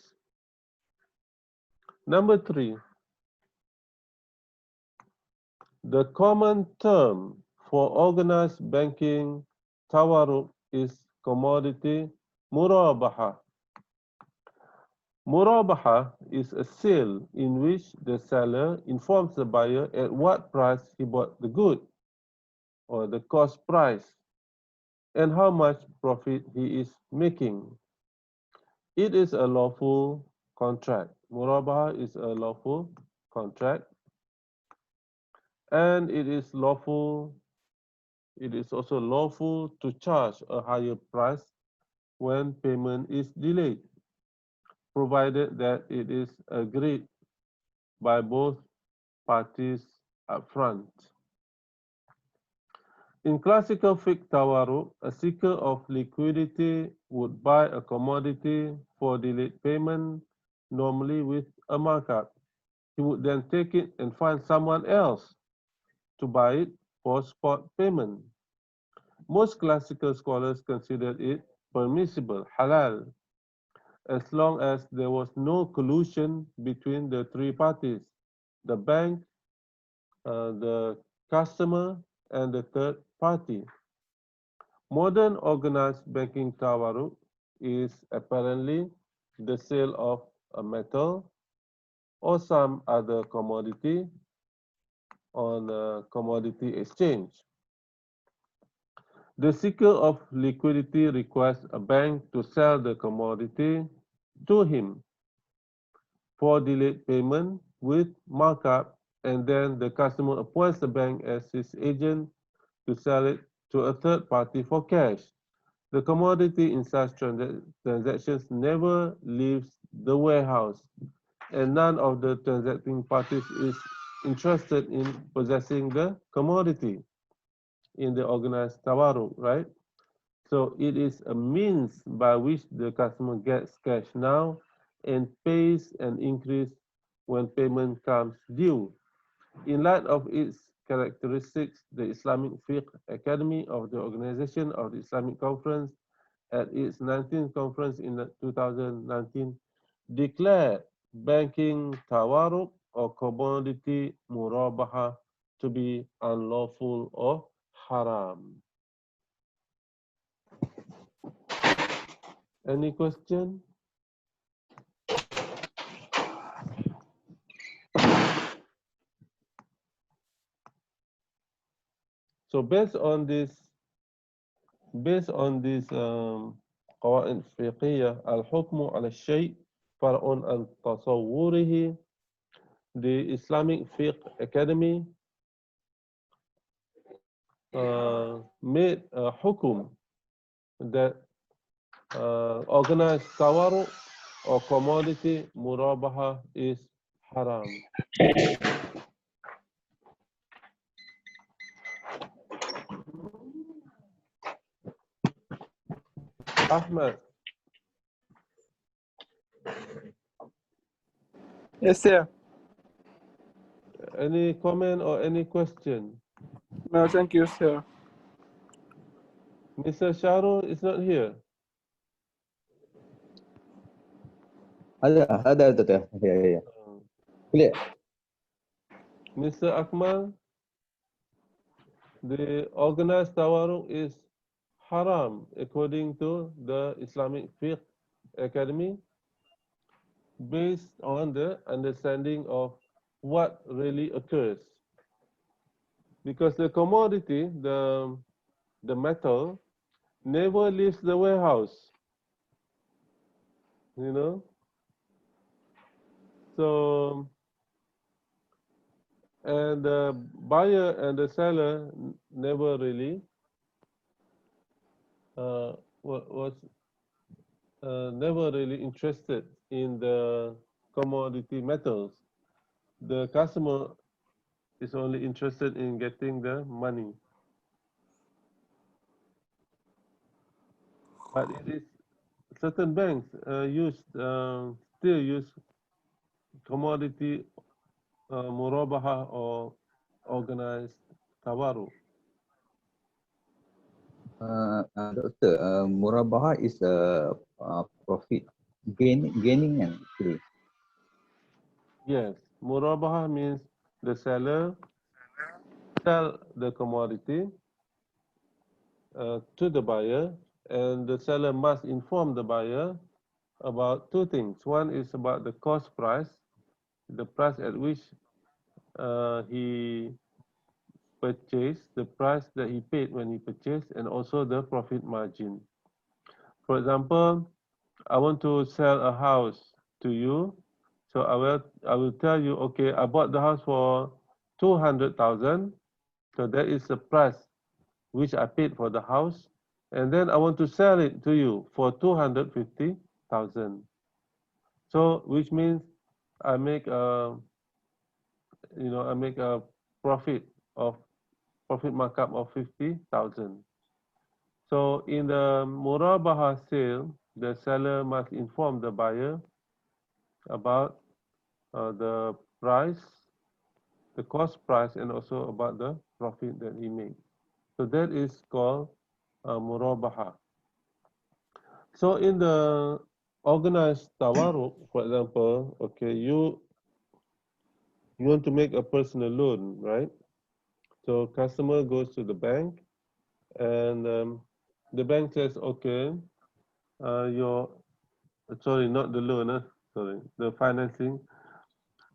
Number three, the common term for organized banking tawarruk is commodity murabaha. Murabaha is a sale in which the seller informs the buyer at what price he bought the good, or the cost price, and how much profit he is making. It is a lawful contract. Murabaha is a lawful contract, and it is lawful. It is also lawful to charge a higher price when payment is delayed, provided that it is agreed by both parties upfront. In classical fiqh tawarruk, a seeker of liquidity would buy a commodity for delayed payment, normally with a markup. He would then take it and find someone else to buy it for spot payment. Most classical scholars considered it permissible, halal, as long as there was no collusion between the three parties, the bank, the customer, and the third party. Modern organized banking tawarruk is apparently the sale of a metal or some other commodity on a commodity exchange. The seeker of liquidity requires a bank to sell the commodity to him for delayed payment with markup, and then the customer appoints the bank as his agent to sell it to a third party for cash. The commodity in such transactions never leaves the warehouse, and none of the transacting parties is interested in possessing the commodity in the organized tawarruk, right? So it is a means by which the customer gets cash now and pays an increase when payment comes due. In light of its characteristics, the Islamic Fiqh Academy of the Organization of the Islamic Conference at its 19th conference in 2019 declared banking tawarruk or commodity murabaha to be unlawful or haram. Any question? So based on this قواعد فقهية الحكم على الشيء فرع عن تصوره, the Islamic Fiqh Academy made a hukum that organized tawarruk or commodity murabaha is haram. Ahmed, Yes, sir. any comment or any question? No, thank you, sir. Mr. Shahrul is not here. Ada, ya. Clear. Mr. Akmal, the organized tawarruk is haram according to the Islamic Fiqh Academy based on the understanding of what really occurs. Because the commodity, the metal, never leaves the warehouse, you know. So, and the buyer and the seller never really was never really interested in the commodity metals. The customer is only interested in getting the money. But it is certain banks still use commodity murabaha or organized tawarruk. Doctor, murabaha is a profit gaining actually. Yes, murabaha means the seller sell the commodity to the buyer, and the seller must inform the buyer about two things. One is about the cost price, the price at which he purchased, the price that he paid when he purchased, and also the profit margin. For example, I want to sell a house to you, so I will tell you, okay, I bought the house for 200,000, so that is the price which I paid for the house, and then I want to sell it to you for 250,000. So which means I make a profit markup of 50,000. So in the murabaha sale, the seller must inform the buyer about the price, the cost price, and also about the profit that he made. So that is called murabaha. So in the organized tawarruk, for example, okay, you want to make a personal loan, right? So customer goes to the bank, and the bank says, okay, not the loan, the financing.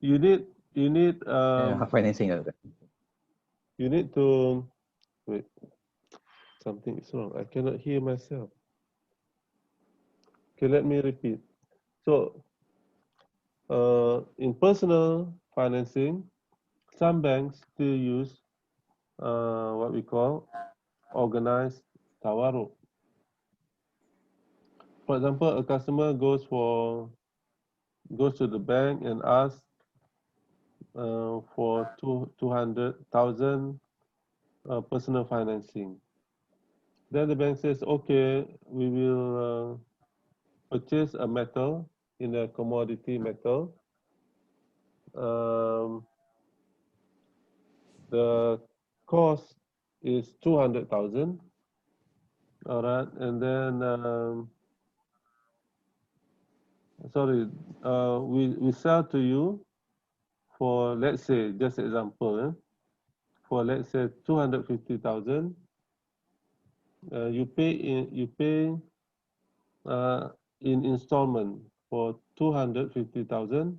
You need Financing. You need to wait. Something is wrong. I cannot hear myself. Okay, let me repeat. So, in personal financing, some banks still use what we call organized tawarruk. For example, a customer goes to the bank and asks for 200,000 personal financing. Then the bank says, okay, we will purchase a metal in a commodity metal. The cost is 200,000. All right, and then sorry, we sell to you for, let's say, just example, for let's say 250,000. You pay in installment for 250,000,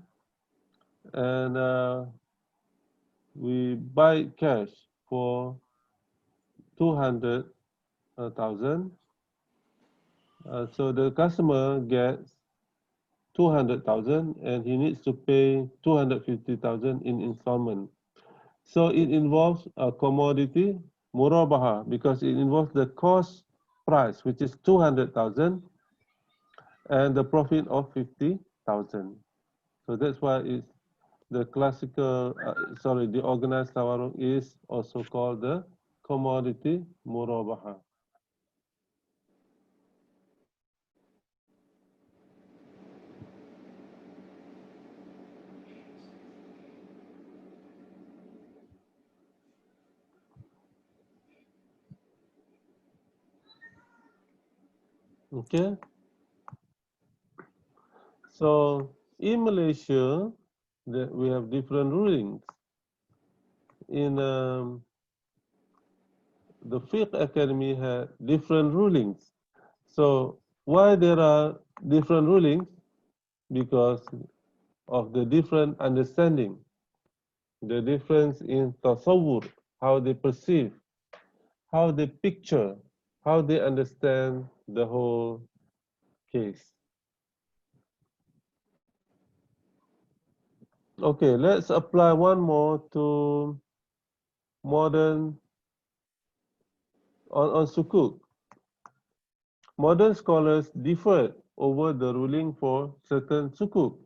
and we buy cash for 200,000. So the customer gets 200,000 and he needs to pay 250,000 in installment. So it involves a commodity murabaha because it involves the cost price, which is 200,000, and the profit of 50,000. So that's why it's the classical, the organized tawarruk is also called the commodity murabaha. Okay. So in Malaysia, we have different rulings. In the Fiqh Academy had different rulings. So why there are different rulings? Because of the different understanding, the difference in tasawwur, how they perceive, how they picture, how they understand the whole case. Okay, let's apply one more to modern on sukuk. Modern scholars differed over the ruling for certain sukuk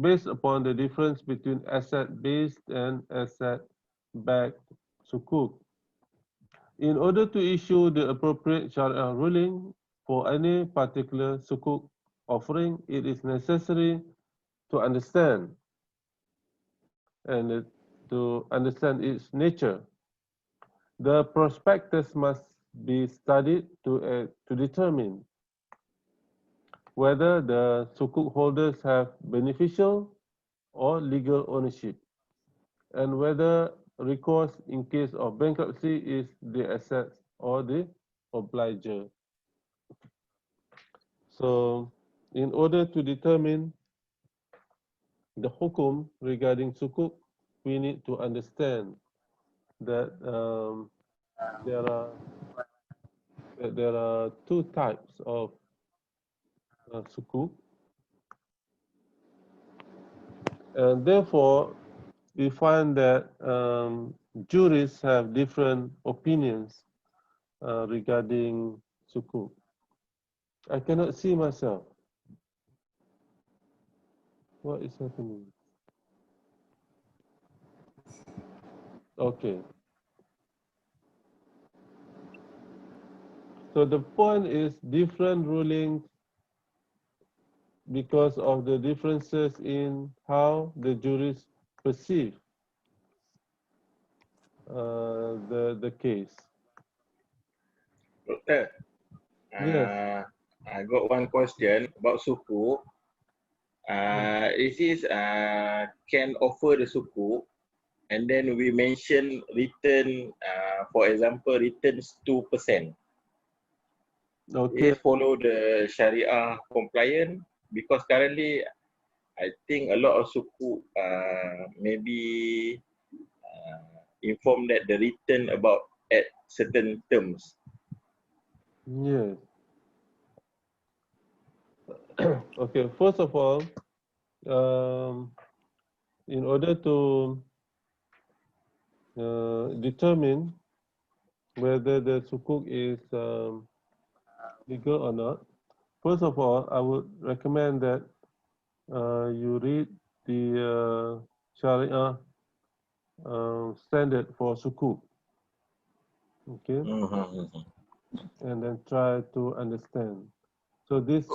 based upon the difference between asset-based and asset-backed sukuk. In order to issue the appropriate Sharia ruling for any particular sukuk offering, it is necessary to understand its nature. The prospectus must be studied to determine whether the sukuk holders have beneficial or legal ownership, and whether recourse in case of bankruptcy is the assets or the obliger. So, in order to determine the hukum regarding sukuk, we need to understand that there are two types of sukuk, and therefore we find that jurists have different opinions regarding sukuk. I cannot see myself. What is happening? Okay. So the point is different rulings because of the differences in how the jurists perceive the case. Doctor, Yes. I got one question about suku. Is this can offer the suku, and then we mention return, for example, returns 2%. Okay. Is follow the Sharia compliant? Because currently, I think a lot of suku maybe inform that the written about at certain terms. Yes. Okay, first of all, in order to determine whether the sukuk is legal or not, first of all, I would recommend that you read the Sharia standard for sukuk, okay, and then try to understand. So this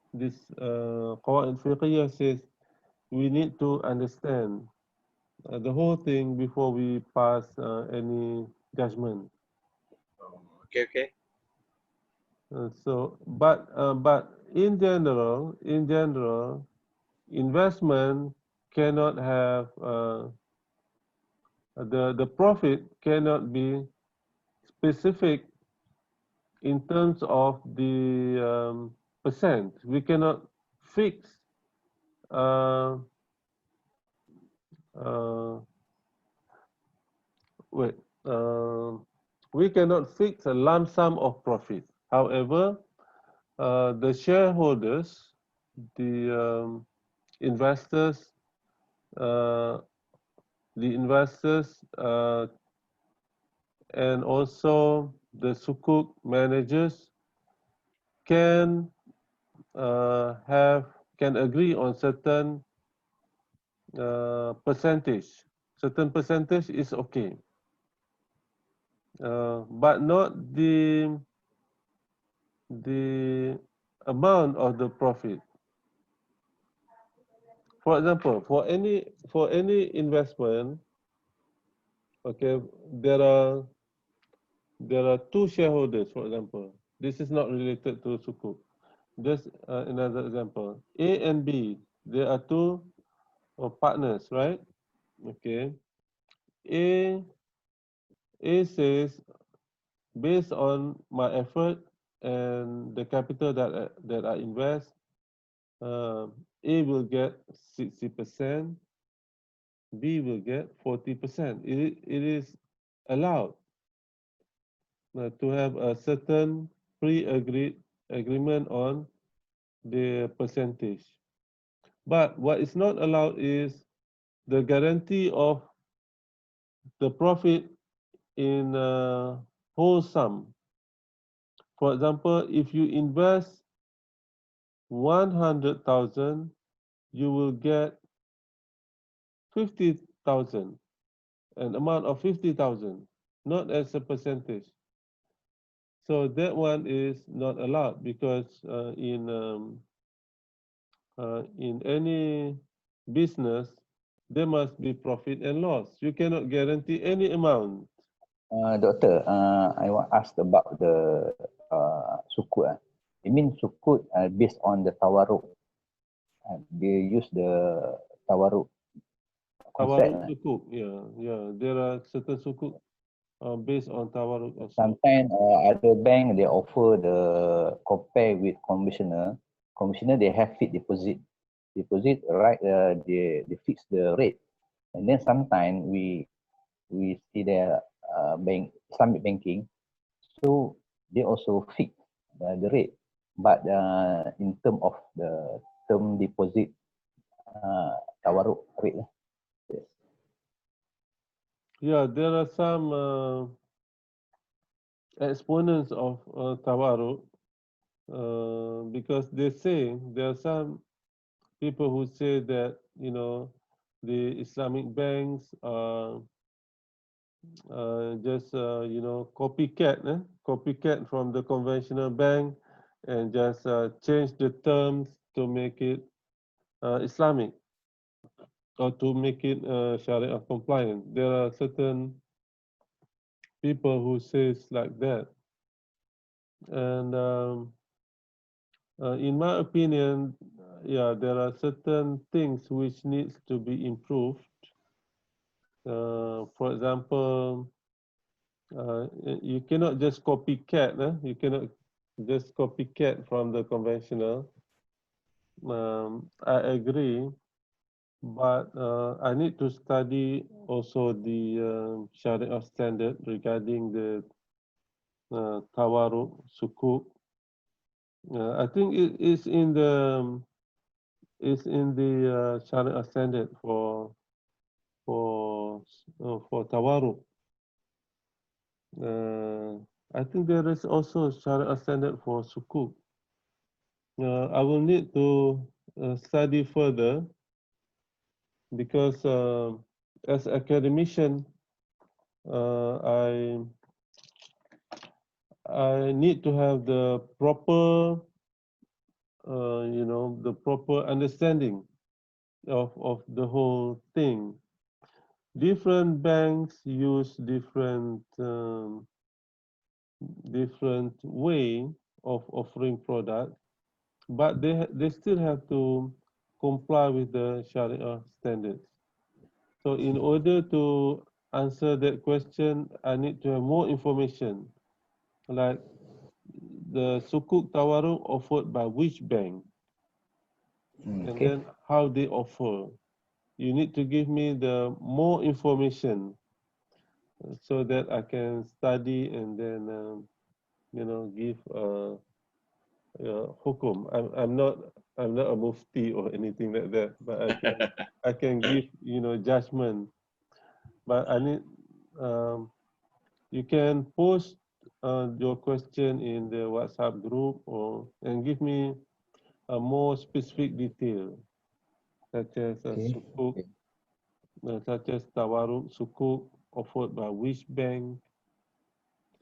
qawaid fiqhiyah says we need to understand the whole thing before we pass any judgment. Okay. But in general, investment cannot have the profit cannot be specific in terms of the percent. We cannot fix uh, uh, wait. We cannot fix a lump sum of profit. However, the shareholders, the investors, uh, and also the sukuk managers can can agree on certain percentage. Certain percentage is okay, but not the amount of the profit. For example, for any investment, okay, there are two shareholders. For example, this is not related to sukuk. Just another example. A and B, there are two partners, right? Okay. A says, based on my effort and the capital that I invest, A will get 60%, B will get 40%. It is allowed to have a certain pre-agreed agreement on the percentage. But what is not allowed is the guarantee of the profit in whole sum. For example, if you invest 100,000, you will get 50,000, an amount of 50,000, not as a percentage. So that one is not allowed because in any business, there must be profit and loss. You cannot guarantee any amount. Doctor, I want to ask about the sukuk. It means sukuk based on the tawaruk. They use the tawaruk concept. Tawaruk sukuk, yeah. There are certain sukuk based on tawaruk also. Sometimes other bank they offer the compare with conventional. Conventional they have fixed deposit. Deposit right, they fix the rate, and then sometimes we see their bank Islamic banking, so they also fix the rate, but in term of the term deposit tawaruk rate. Yes. Yeah, there are some exponents of tawaruk because they say there are some people who say that the Islamic banks are just copycat from the conventional bank and just change the terms to make it Islamic or to make it Sharia compliant. There are certain people who says like that, and in my opinion, yeah, there are certain things which needs to be improved. For example, you cannot just copycat. You cannot just copycat from the conventional. I agree but I need to study also the Sharia standard regarding the tawaruk sukuk. I think it is in the Sharia standard for tawaruk. I think there is also Sharia standard for sukuk. I will need to study further because as academician, I need to have the proper, the proper understanding of the whole thing. Different banks use different way of offering product, but they still have to comply with the Sharia standards. So in order to answer that question, I need to have more information, like the sukuk tawaruk offered by which bank, and Okay. then how they offer. You need to give me the more information so that I can study and then give hukum. I'm not a mufti or anything like that, but I can give judgment. But I need you can post your question in the WhatsApp group and give me a more specific detail, such as Okay. sukuk, such as tawaruk sukuk offered by which bank.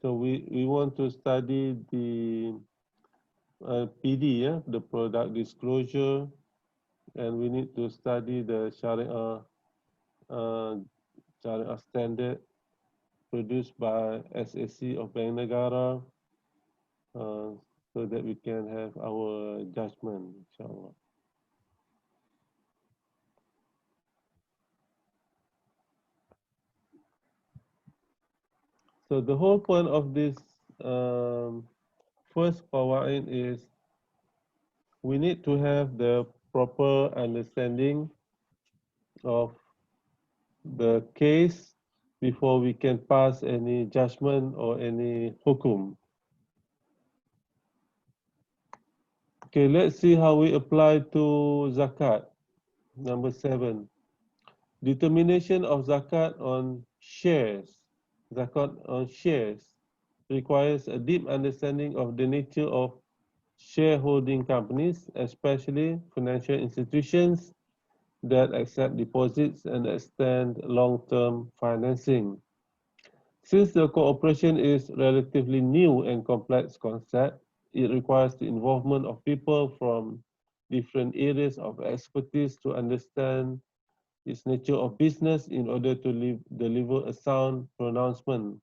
So we want to study the PD, the product disclosure, and we need to study the Sharia standard produced by SAC of Bank Negara, so that we can have our judgment, inshallah. So the whole point of this first qawaid is we need to have the proper understanding of the case before we can pass any judgment or any hukum. Okay, let's see how we apply to zakat. Number 7, determination of zakat on shares. Zakat on shares requires a deep understanding of the nature of shareholding companies, especially financial institutions that accept deposits and extend long-term financing. Since the cooperation is relatively new and complex concept, it requires the involvement of people from different areas of expertise to understand its nature of business in order to deliver a sound pronouncement.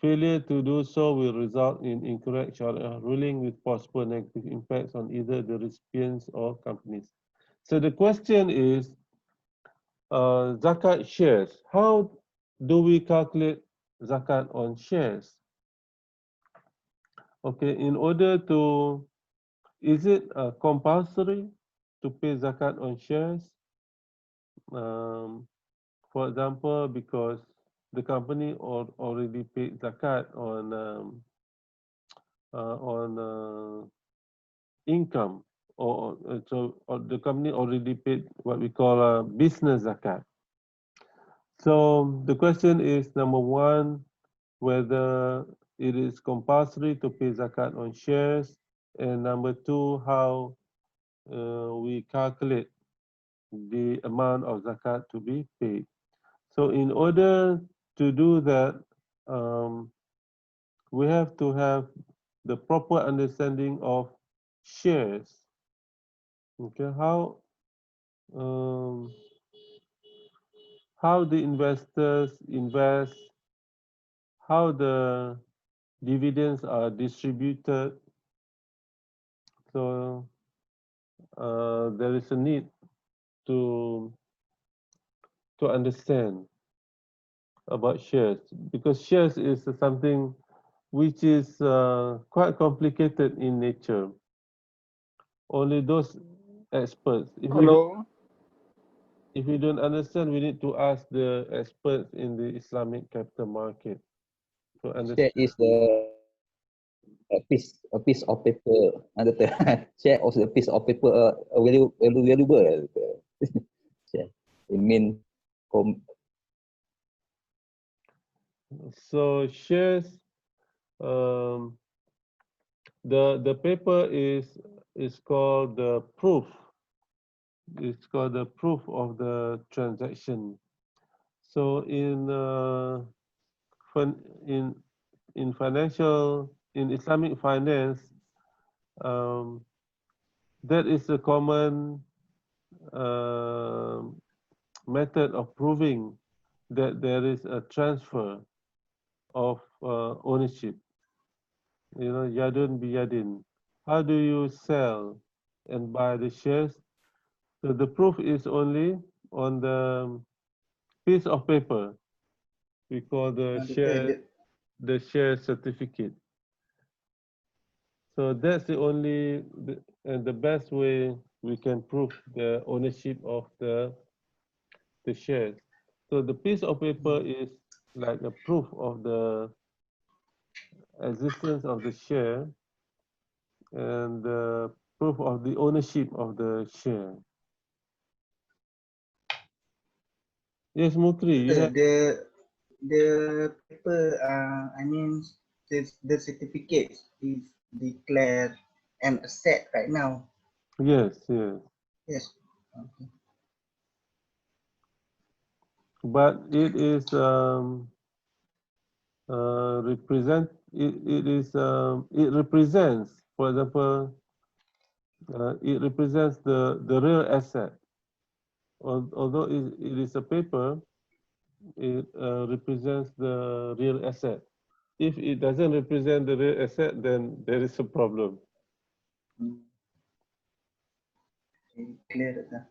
Failure to do so will result in incorrect Sharia ruling with possible negative impacts on either the recipients or companies. So the question is, zakat shares. How do we calculate zakat on shares? Okay, in order to, is it compulsory to pay zakat on shares? For example, because the company already paid zakat on income, or the company already paid what we call a business zakat. So the question is, number 1, whether it is compulsory to pay zakat on shares, and number 2, how we calculate the amount of zakat to be paid. So in order to do that, we have to have the proper understanding of shares. Okay, how the investors invest, how the dividends are distributed. So there is a need to understand about shares, because shares is something which is quite complicated in nature. Only those experts. If you Hello. if you don't understand, we need to ask the experts in the Islamic capital market to Share understand. is a piece of paper. Share also a piece of paper, valuable. Share. It mean So shares, um, the paper is called the proof. It's called the proof of the transaction. So fin- in in Islamic finance, um, that is a common uh, method of proving that there is a transfer of ownership. You know, yadun biyadin. How do you sell and buy the shares? So the proof is only on the piece of paper. We call the share certificate. So that's the only and the best way we can prove the ownership of the shares. So the piece of paper is like a proof of the existence of the share and the proof of the ownership of the share. Yes, Mukri, you have, The paper, I mean, the certificate is declared an asset right now. yes, yes. Yes. Okay. But it is it represents, for example, it represents the real asset. Although it is a paper, it represents the real asset. If it doesn't represent the real asset, then there is a problem. Okay, clear that.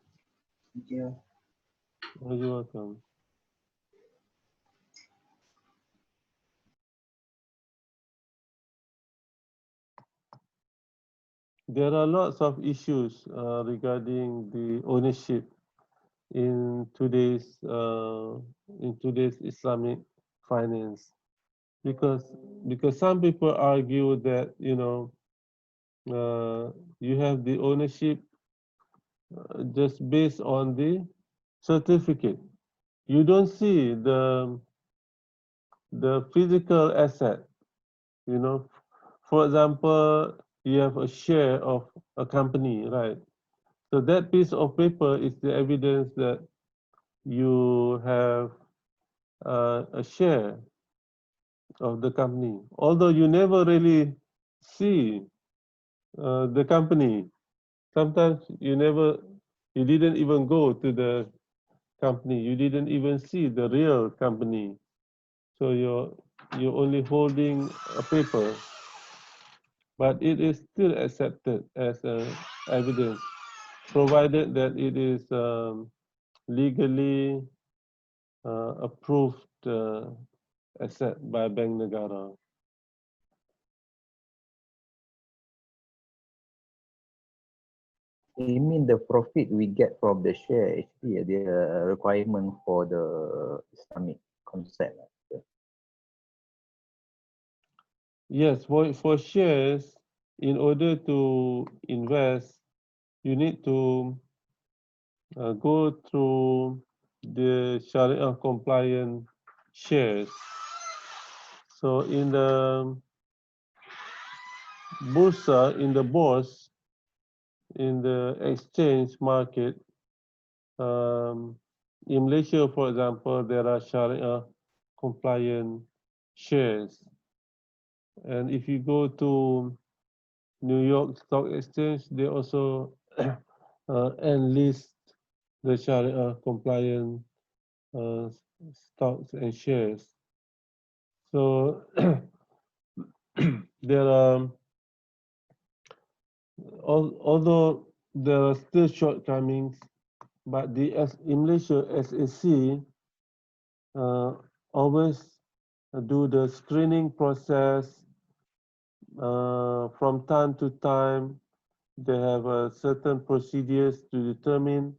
Thank you. You're welcome. There are lots of issues regarding the ownership in today's Islamic finance, because some people argue that you have the ownership just based on the certificate. You don't see the physical asset. You know, for example, you have a share of a company, right? So that piece of paper is the evidence that you have a share of the company, although you never really see the company. Sometimes you didn't even go to the company. You didn't even see the real company. So you're only holding a paper, but it is still accepted as evidence, provided that it is legally approved asset by Bank Negara. you mean the profit we get from the share actually the requirement for the Islamic concept. Yes, for shares, in order to invest, you need to go through the Sharia compliant shares. So in the bursa, in the bourse, in the exchange market, in Malaysia, for example, there are Sharia compliant shares. And if you go to New York Stock Exchange, they also enlist the Sharia compliant uh, stocks and shares. So there are, although there are still shortcomings, but in Malaysia, SAC always do the screening process from time to time. They have certain procedures to determine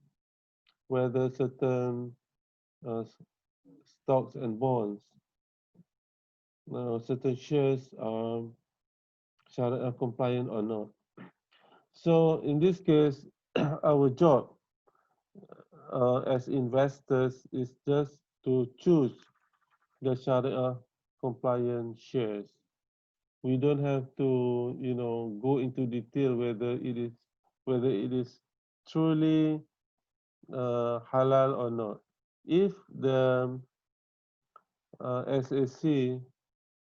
whether certain stocks and bonds, certain shares are Sharia compliant or not. So in this case, our job as investors is just to choose the Sharia compliant shares. We don't have to, go into detail whether it is truly halal or not. If the SAC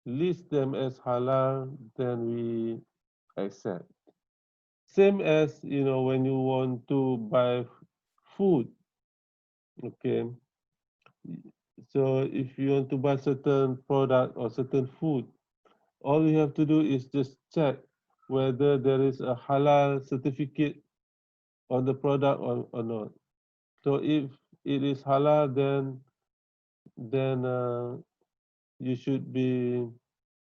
lists them as halal, then we accept. Same as when you want to buy food, okay. So if you want to buy certain product or certain food, all you have to do is just check whether there is a halal certificate on the product or not. So if it is halal, then you should be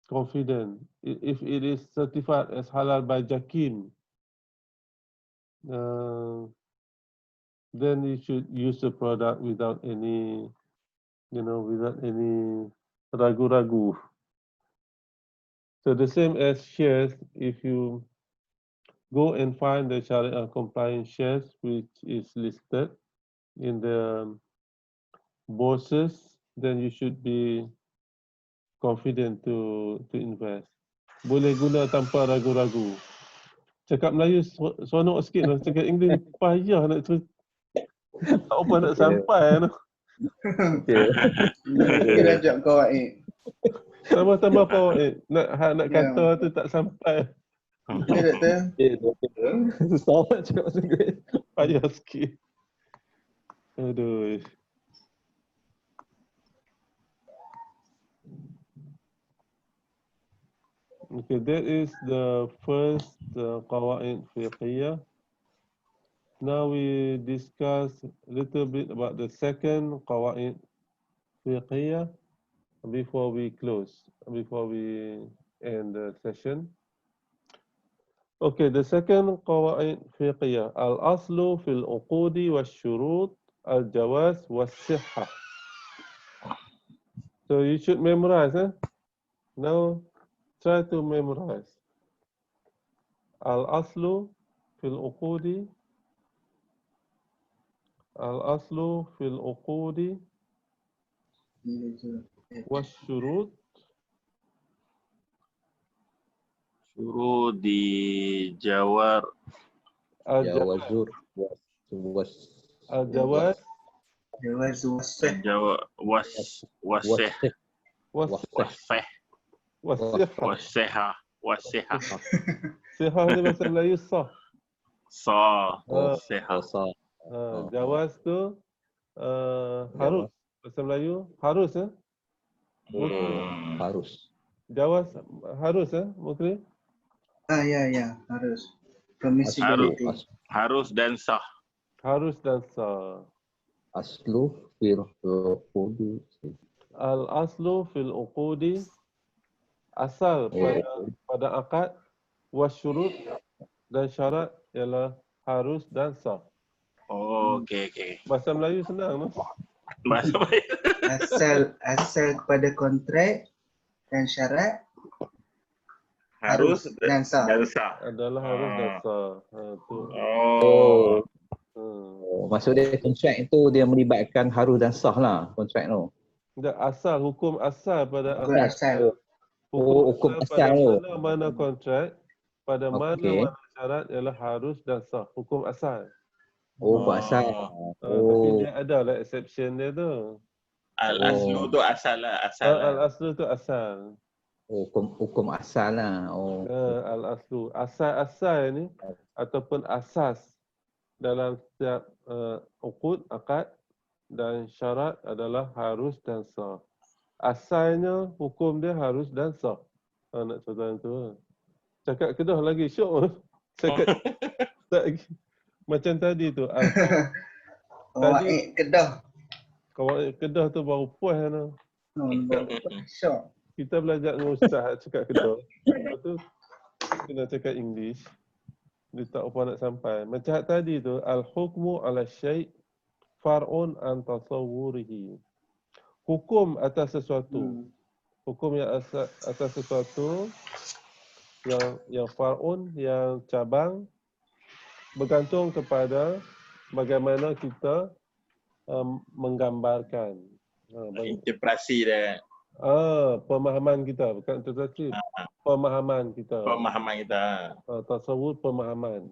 confident. If it is certified as halal by Jakim, then you should use the product without any, without any ragu-ragu. So the same as shares, if you go and find the Sharia compliant shares which is listed in the bourses, then you should be confident to invest. Boleh guna tanpa ragu-ragu. Cakap Melayu seronok sikit lah. Cakap English payah nak cerita. Tak apa nak sampai tu. Kita ajak kau Tambah-tambah fawaid. Nak kata tu tak sampai. Okey doktor. Susah nak cakap bahasa Inggeris. Payah sikit. Aduh. Okay, that is the first qawaid fiqhiyah. Now we discuss a little bit about the second qawaid fiqhiyah before we end the session. Okay, the second qawaid fiqhiyah, al-aslu fil uqudi wa syurut al-jawaz wa sihhah. So you should memorize. Now try to memorize. Al-aslu fil uqudi, al-aslu fil uqudi wa syurut. Syurut di Jawar Jawazur Al-jawaz Jawaz wasih. Jawar wasih wasih wasiha wasiha sihah ni bahasa Melayu sah. siha Jawaz tu harus. Bahasa Melayu harus. Harus. Jawaz harus Mukri? Ya, harus. Permissibility. harus dan sah. Harus dan sah. Aslu fil uqudi. Al-aslu fil uqudi, asal pada akad, wasyurut dan syarat ialah harus dan sah. Oh, okey. Bahasa Melayu senang. Bahasa baik. Asal kepada kontrak dan syarat Harus dan sah. Adalah harus dan sah. Tu. Maksud dia kontrak itu dia melibatkan harus dan sah lah kontrak tu. Asal, hukum asal pada Hukum asal. Hukum asal tu. Pada mana kontrak, pada mana syarat ialah harus dan sah. Hukum asal. Hukum asal. Tapi dia ada lah exception dia tu. Al-aslu tu asal lah. Al-aslu tu asal. Hukum asal lah. Al-aslu. Asal-asal ni ataupun asas dalam setiap uqud, akad dan syarat adalah harus dan sah. Asalnya hukum dia harus dan sah. Nak contoh tu. Cakap Kedah lagi syok. Cakap macam tadi tu. Tadi Kedah. Kawan Kedah tu baru puas tu. Syok. Kita belajar dengan ustaz cakap Kedah. Lepas tu kena cakap English. Dia tak apa nak sampai. Macam tadi tu, al-hukmu ala syai' far'un an tasawwurihi. Hukum atas sesuatu. Hukum yang atas sesuatu yang far'un, yang cabang, bergantung kepada bagaimana kita menggambarkan. Interpretasi dia. Pemahaman kita, bukan interpretasi. Pemahaman kita. Pemahaman kita. Tasawur, pemahaman.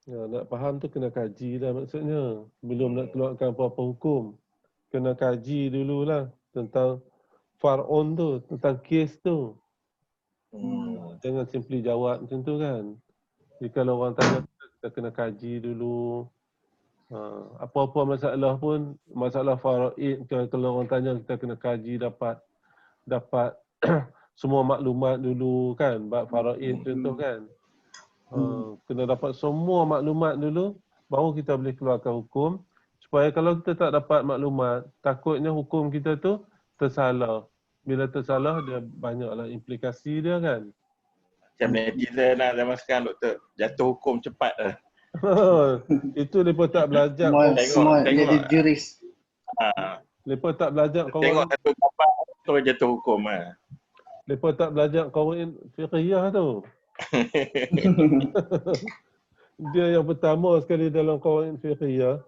Ya, nak faham tu kena kaji lah maksudnya. Belum nak keluarkan apa-apa hukum. Kena kaji dululah tentang far'un tu, tentang kes tu. Jangan simply jawab macam tu kan. Jadi kalau orang tanya, kita kena kaji dulu. Apa-apa masalah pun, masalah faraid, kalau orang tanya kita kena kaji, dapat semua maklumat dulu kan, bab faraid contoh kan. Kena dapat semua maklumat dulu, baru kita boleh keluarkan hukum. Supaya kalau kita tak dapat maklumat, takutnya hukum kita tu tersalah. Bila tersalah, dia banyaklah implikasi dia kan. Macam netizen lah zaman sekarang, doktor. Jatuh hukum cepat lah. Itu mereka tak belajar. Semua jadi juris. Mereka tak belajar kawan. Tengok satu gambar, terus jatuh hukum lah. Mereka tak belajar kawan fiqhiyah tu. Dia yang pertama sekali dalam kawan fiqhiyah.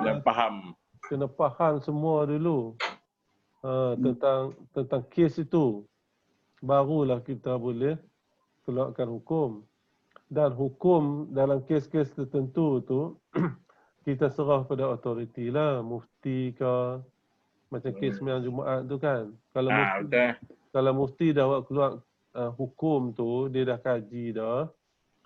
Dan faham. Kena faham semua dulu tentang kes itu. Barulah kita boleh keluarkan hukum. Dan hukum dalam kes-kes tertentu tu kita serah pada autoriti lah, mufti ke, macam kes sembahyang Jumaat tu kan. Kalau mufti dah buat keluar hukum tu, dia dah kaji dah,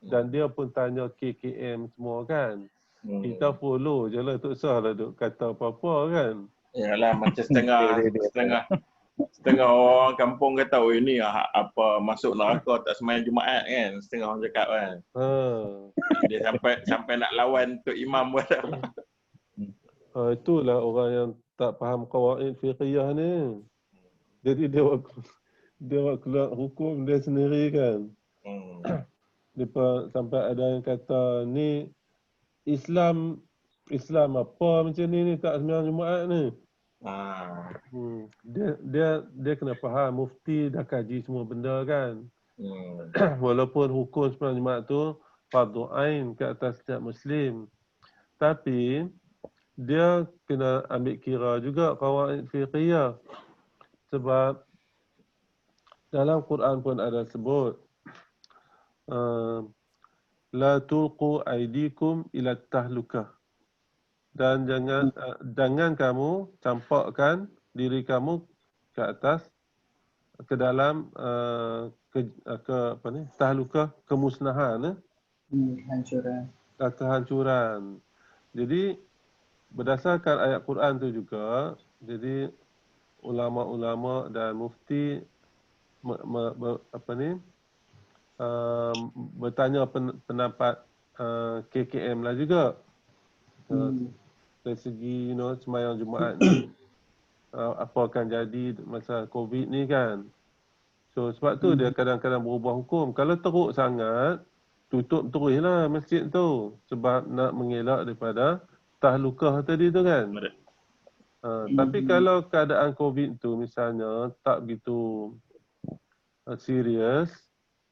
dan dia pun tanya KKM semua kan. Kita follow je lah, tak usah lah duk kata apa-apa kan. Yalah, macam setengah orang kampung kata, oh ini apa masuk neraka tak sembahyang Jumaat kan. Setengah orang cakap kan. Dia sampai nak lawan Tok Imam pun tak. Itulah orang yang tak faham qawaid fiqhiyah ni. Jadi dia buat keluar hukum dia sendiri kan. Depa sampai ada yang kata ni Islam apa macam ni tak sembahyang Jumaat ni. Dia kena faham, mufti dah kaji semua benda kan. Walaupun hukum sembahyang Jumaat tu fardu ain ke atas setiap muslim, tapi dia kena ambil kira juga qawaid fiqhiyah. Sebab dalam Quran pun ada sebut la tulqu aidikum ila tahlukah. Dan jangan kamu campakkan diri kamu ke dalam tahlukah, kemusnahan, kehancuran. Jadi berdasarkan ayat Quran tu juga, jadi ulama-ulama dan mufti bertanya pendapat KKM lah juga. Dari segi sembahyang Jumaat ni apa akan jadi masa COVID ni kan. So sebab tu dia kadang-kadang berubah hukum. Kalau teruk sangat, tutup teruslah masjid tu. Sebab nak mengelak daripada tahlukah tadi tu kan. Tapi kalau keadaan COVID tu misalnya tak begitu serius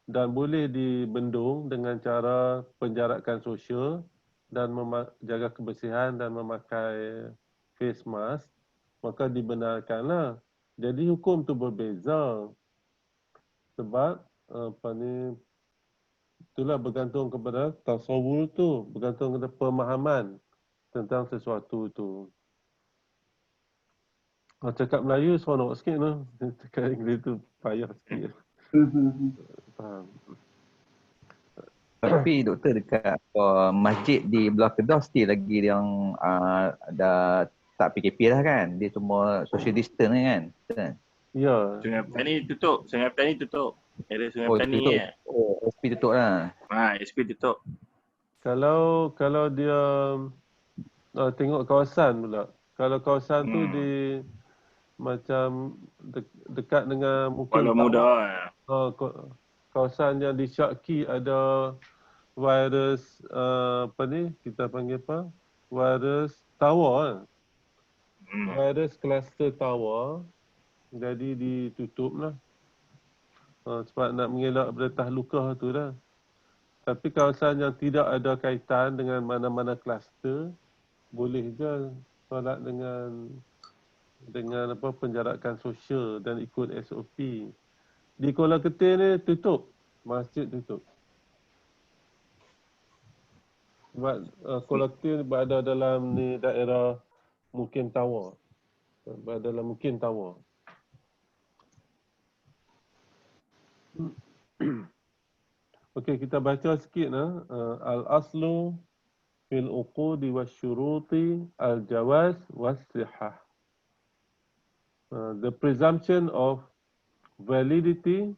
dan boleh dibendung dengan cara penjarakan sosial dan jaga kebersihan dan memakai face mask, maka dibenarkanlah. Jadi hukum tu berbeza. Sebab itulah bergantung kepada tasawur tu, bergantung kepada pemahaman tentang sesuatu tu. Cakap Melayu seronok sikit tu. Cakap Inggeris tu payah sikit. Faham. Tapi doktor dekat masjid di belah Kedah still lagi yang dah tak PKP dah kan? Dia semua social distance kan? Ya. Sungai Petani tutup. Area Sungai Petani tutup. ya. SP tutup lah. SP tutup. Kalau dia tengok kawasan pula. Kalau kawasan tu di macam dekat dengan mungkin Kuala Muda. kawasan yang di Syaki ada virus apa ni kita panggil apa? Virus tower. Virus cluster tower. Jadi ditutup lah. Sebab nak mengelak daripada tahluka tu dah. Tapi kawasan yang tidak ada kaitan dengan mana-mana kluster, boleh je solat dengan apa penjarakan sosial dan ikut SOP. Di Kuala Ketir ni tutup, masjid tutup. Sebab Kuala Ketir berada dalam ni daerah Mukim Tower. Berada dalam Mukim Tower. Okey, kita baca sikit al-aslu fil uqudi wasyuruti al-jawaz was-sihah. The presumption of validity,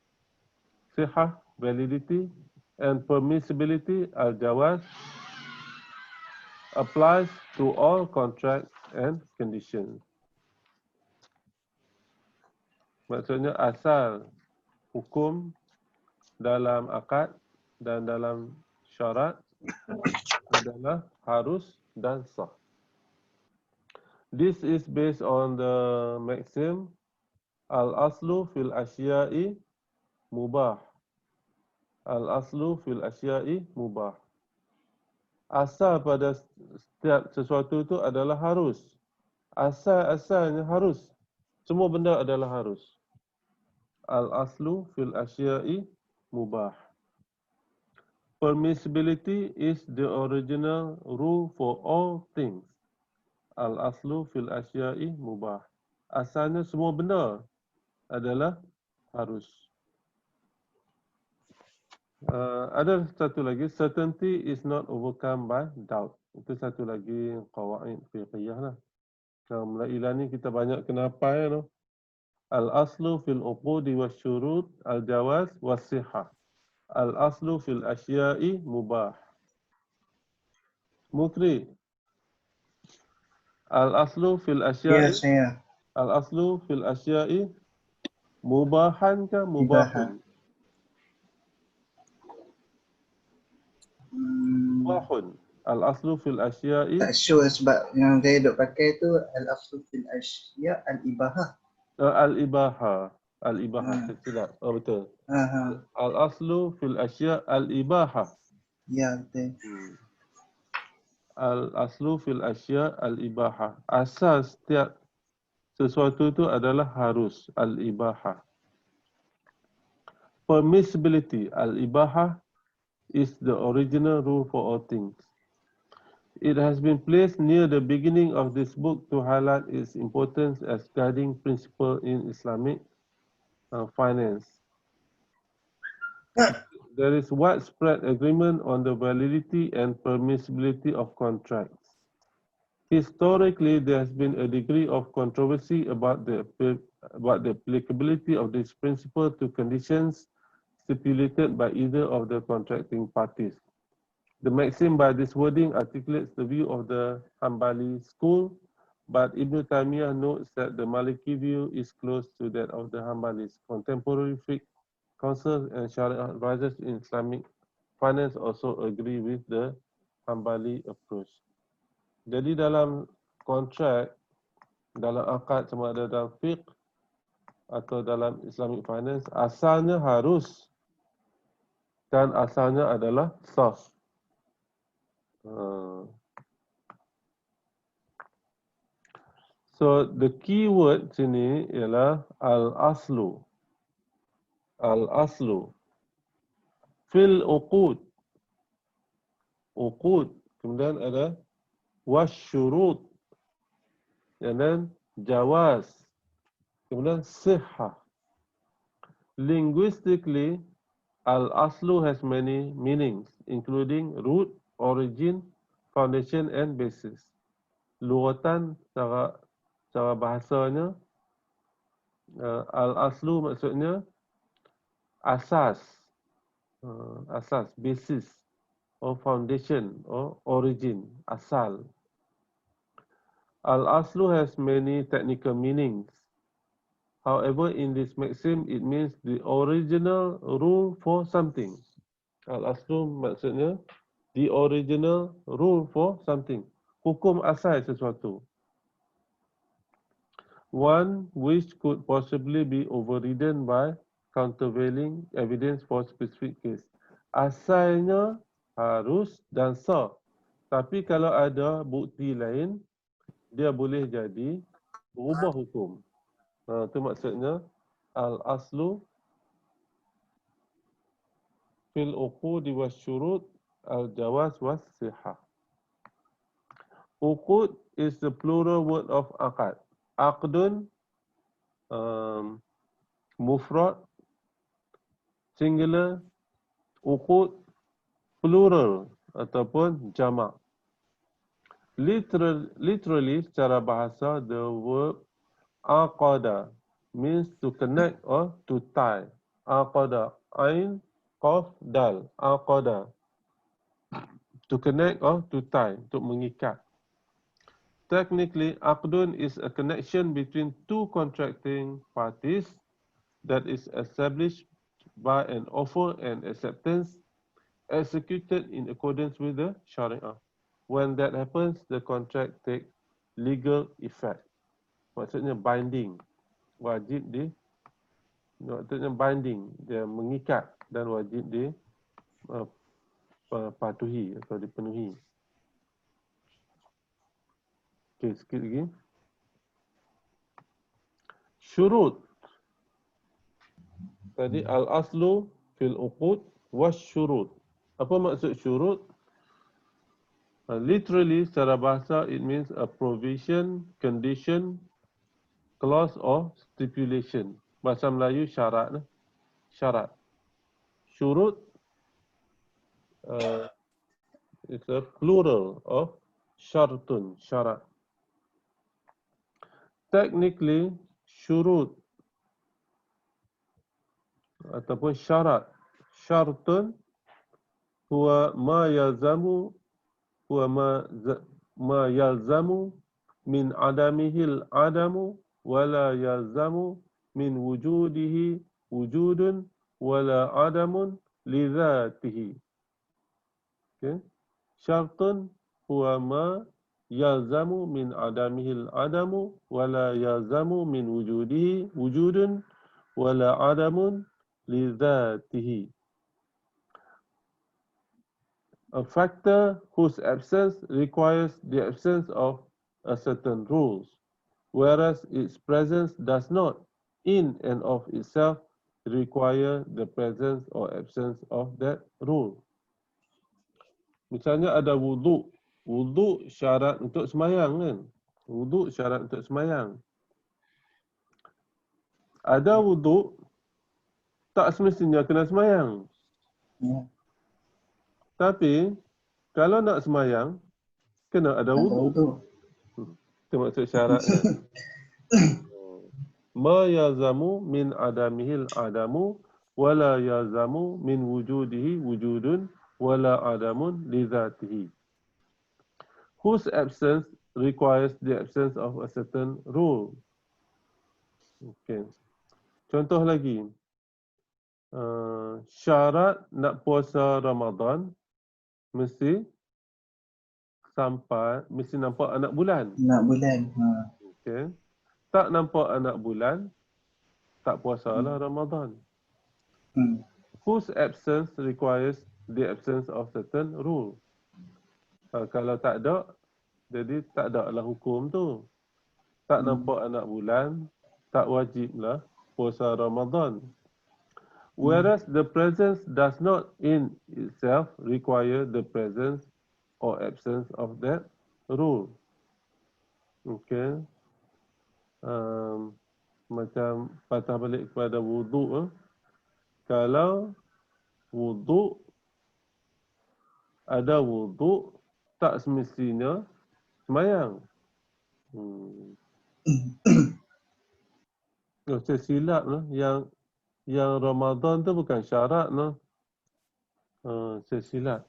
sihah, validity, and permissibility al-jawaz applies to all contracts and conditions. Maksudnya asal hukum dalam akad dan dalam syarat adalah harus dan sah. This is based on the maxim al-aslu fil asya'i mubah. Al-aslu fil asya'i mubah. Asal pada setiap sesuatu itu adalah harus. Asal-asalnya harus. Semua benda adalah harus. Al-aslu fil asya'i mubah. Permissibility is the original rule for all things. Al-aslu fil asya'i mubah. Asalnya semua benda adalah harus. Ada satu lagi, certainty is not overcome by doubt. Itu satu lagi qawaid fiqhiyah lah. Mulai ni kita banyak kenapa ya. Al-aslu fil uqudi wasyurut al-jawaz was-sihah. Al-aslu fil asya'i mubah. Mukri. Al-aslu fil asya'i. Ya, saya. Al-aslu fil asya'i mubahan ke mubahun? Mubahun. Al-aslu fil asya'i. Tak sure sebab yang saya duk pakai tu al-aslu fil asya' al-ibahah. Al-ibahah. Al-ibahah. Silap. Oh betul. Al-aslu fil asya' al-ibahah. Ya, betul. Al-aslu fil asya' al-ibahah. Asal setiap sesuatu itu adalah harus. Al-ibahah. Permissibility. Al-ibahah is the original rule for all things. It has been placed near the beginning of this book to highlight its importance as guiding principle in Islamic finance. There is widespread agreement on the validity and permissibility of contracts. Historically, there has been a degree of controversy about the applicability of this principle to conditions stipulated by either of the contracting parties. The maxim by this wording articulates the view of the Hanbali school, but Ibn Taymiyyah notes that the Maliki view is close to that of the Hanbalis. Contemporary fiqh councils and Sharia advisors in Islamic finance also agree with the Hanbali approach. Jadi dalam kontrak, dalam akad sama ada dalam fiqh atau dalam Islamic finance, asalnya harus dan asalnya adalah sah. So the key word sini ialah al-aslu. Al-aslu fil uqud. Uqud. Kemudian ada wasyurut. Dan jawaz. Kemudian sihah. Linguistically, al-aslu has many meanings, including root, origin, foundation and basis. Lughatan, cara bahasanya, al-aslu maksudnya asas, asas, basis, or foundation, or origin, asal. Al-aslu has many technical meanings. However, in this maxim, it means the original rule for something. Al-aslu maksudnya the original rule for something. Hukum asal sesuatu. One which could possibly be overridden by countervailing evidence for specific case. Asalnya harus dan sah. Tapi kalau ada bukti lain, dia boleh jadi berubah hukum. Itu maksudnya al-aslu fil uqudi wasyurut al-jawaz was-sihah. Uqud is the plural word of aqad. Aqdun mufrad, singular, uqud plural ataupun jamak. Literally secara bahasa, the verb aqada means to connect or to tie. Aqada, ain, qaf, dal. Aqada, to connect or to tie, untuk mengikat. Technically, aqdun is a connection between two contracting parties that is established by an offer and acceptance executed in accordance with the Sharia. When that happens, the contract takes legal effect. Maksudnya binding. Wajib maksudnya binding. Dia mengikat dan wajib dipatuhi atau dipenuhi. Okey, sikit lagi. Syurut. Tadi al-aslu fil uqud wasyurut. Apa maksud syurut? Literally, secara bahasa, it means a provision, condition, clause or stipulation. Bahasa Melayu syarat. Syarat. Syurut is a plural of syartun, syarat. Technically, syurut ataupun syarat. Syartun huwa ma yalzamu ma yalzamu min adamihil adamu wala yalzamu min wujudihi wujudun wala adamun lidhatihi. Okay. Syartun huwa ma yalzamu min adamihil adamu wala yalzamu min wujudihi wujudun wala adamun lidhatihi. A factor whose absence requires the absence of a certain rules, whereas its presence does not, in and of itself, require the presence or absence of that rule. Misalnya ada wuduk. Wuduk syarat untuk semayang kan? Wuduk syarat untuk semayang. Ada wuduk, tak semestinya kena semayang. Tapi, kalau nak semayang, kena ada wuduk. Itu maksud syaratnya. Ma yazamu min adamihil adamu, wala yazamu min wujudihi wujudun, wala adamun lidhatihi. Whose absence requires the absence of a certain rule. Okay. Contoh lagi. Syarat nak puasa Ramadan mesti nampak anak bulan. Anak bulan. Okay. Tak nampak anak bulan, tak puasalah Ramadan. Whose absence requires the absence of certain rule. Kalau tak ada, jadi tak ada lah hukum tu. Tak nampak anak bulan, tak wajiblah puasa Ramadan. Whereas the presence does not in itself require the presence or absence of that rule. Okay. Macam patah balik kepada wuduk. Kalau wuduk, ada wuduk, tak semestinya semayang. Saya silap lah. Yang Ramadan tu bukan syarat lah. Saya silap.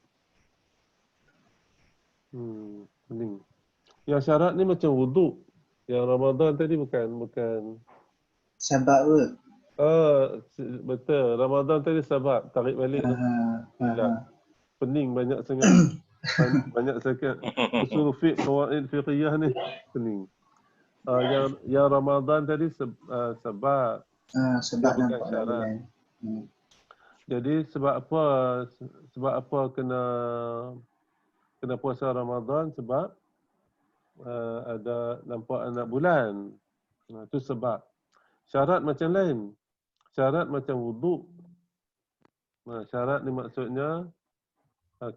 Yang syarat ni macam wuduk. Yang Ramadan tadi bukan. Sabak ke? Betul. Ramadan tadi sebab tarik balik tu. Silap. Pening banyak sangat. Banyak sangat usul fiqh, qawaid fiqhiyah ni pening. Yang Ramadan tadi sebab Sebab dia bukan nampak syarat. bulan. Jadi sebab apa kena puasa Ramadan? Sebab ada nampak anak bulan. Itu sebab. Syarat macam lain. Syarat macam wuduk. Syarat ni maksudnya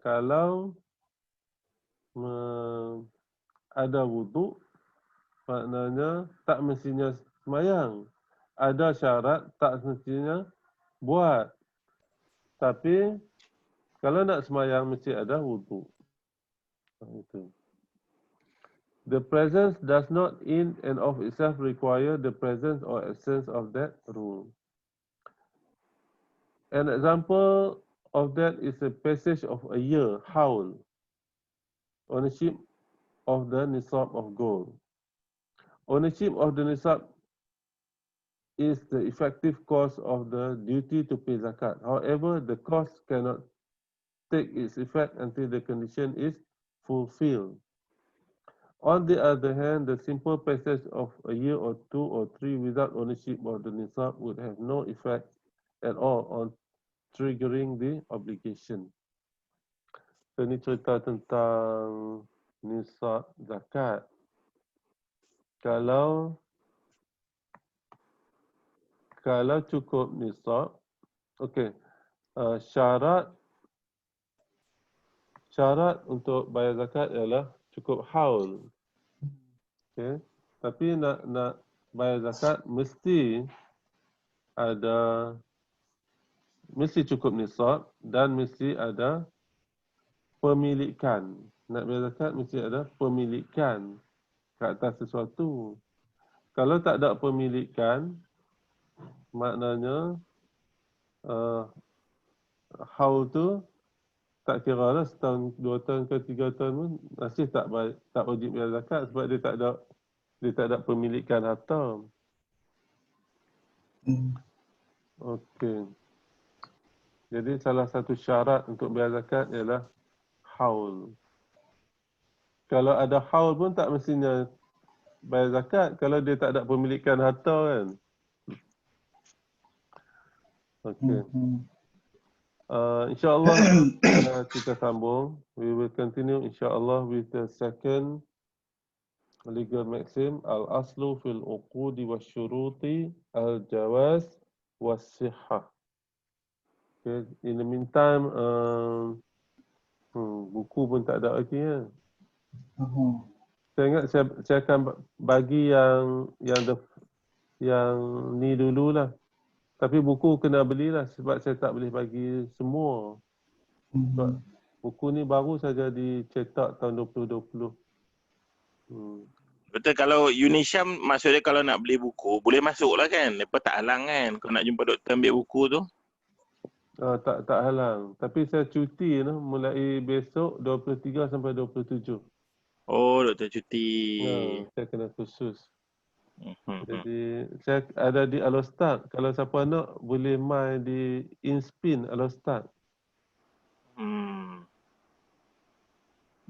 kalau ada wuduk, maknanya tak mestinya semayang. Ada syarat tak mestinya buat. Tapi kalau nak semayang mesti ada wuduk. Itu. The presence does not in and of itself require the presence or absence of that rule. An example of that is a passage of a year, haul, ownership of the nisab of gold. Ownership of the nisab is the effective cost of the duty to pay zakat. However, the cost cannot take its effect until the condition is fulfilled. On the other hand, the simple passage of a year or 2 or 3 without ownership of the nisab would have no effect at all on triggering the obligation. Ini cerita tentang nisab zakat. Kalau cukup nisab, okey. Syarat untuk bayar zakat ialah cukup haul. Okay. Tapi nak bayar zakat mesti cukup nisab dan mesti ada pemilikan. Nak bayar zakat mesti ada pemilikan ke atas sesuatu. Kalau tak ada pemilikan, maknanya haul tu tak kira lah setahun, 2 tahun ke 3 tahun pun masih tak wajib bayar zakat sebab dia tak ada pemilikan harta. Okey. Jadi salah satu syarat untuk bayar zakat ialah haul. Kalau ada haul pun tak mestinya bayar zakat kalau dia tak ada pemilikan harta kan. Okey. InsyaAllah kita sambung. We will continue insyaAllah with the second legal maxim. Al-aslu fil uqudi wa syuruti al-jawaz wa sihah. Okay. In the meantime, buku pun tak ada lagi ya. Saya ingat saya akan bagi yang ni dululah. Tapi buku kena belilah sebab saya tak boleh bagi semua. Sebab buku ni baru saja dicetak tahun 2020. Betul, kalau Unisyam maksudnya kalau nak beli buku boleh masuk lah kan. Mereka tak halang kan kalau nak jumpa doktor ambil buku tu. Tak halang. Tapi saya cuti mulai besok 23 sampai 27. Oh, doktor cuti. Saya kena khusus. Jadi saya ada di Alostad. Kalau siapa nak boleh main di Inspin Alostad.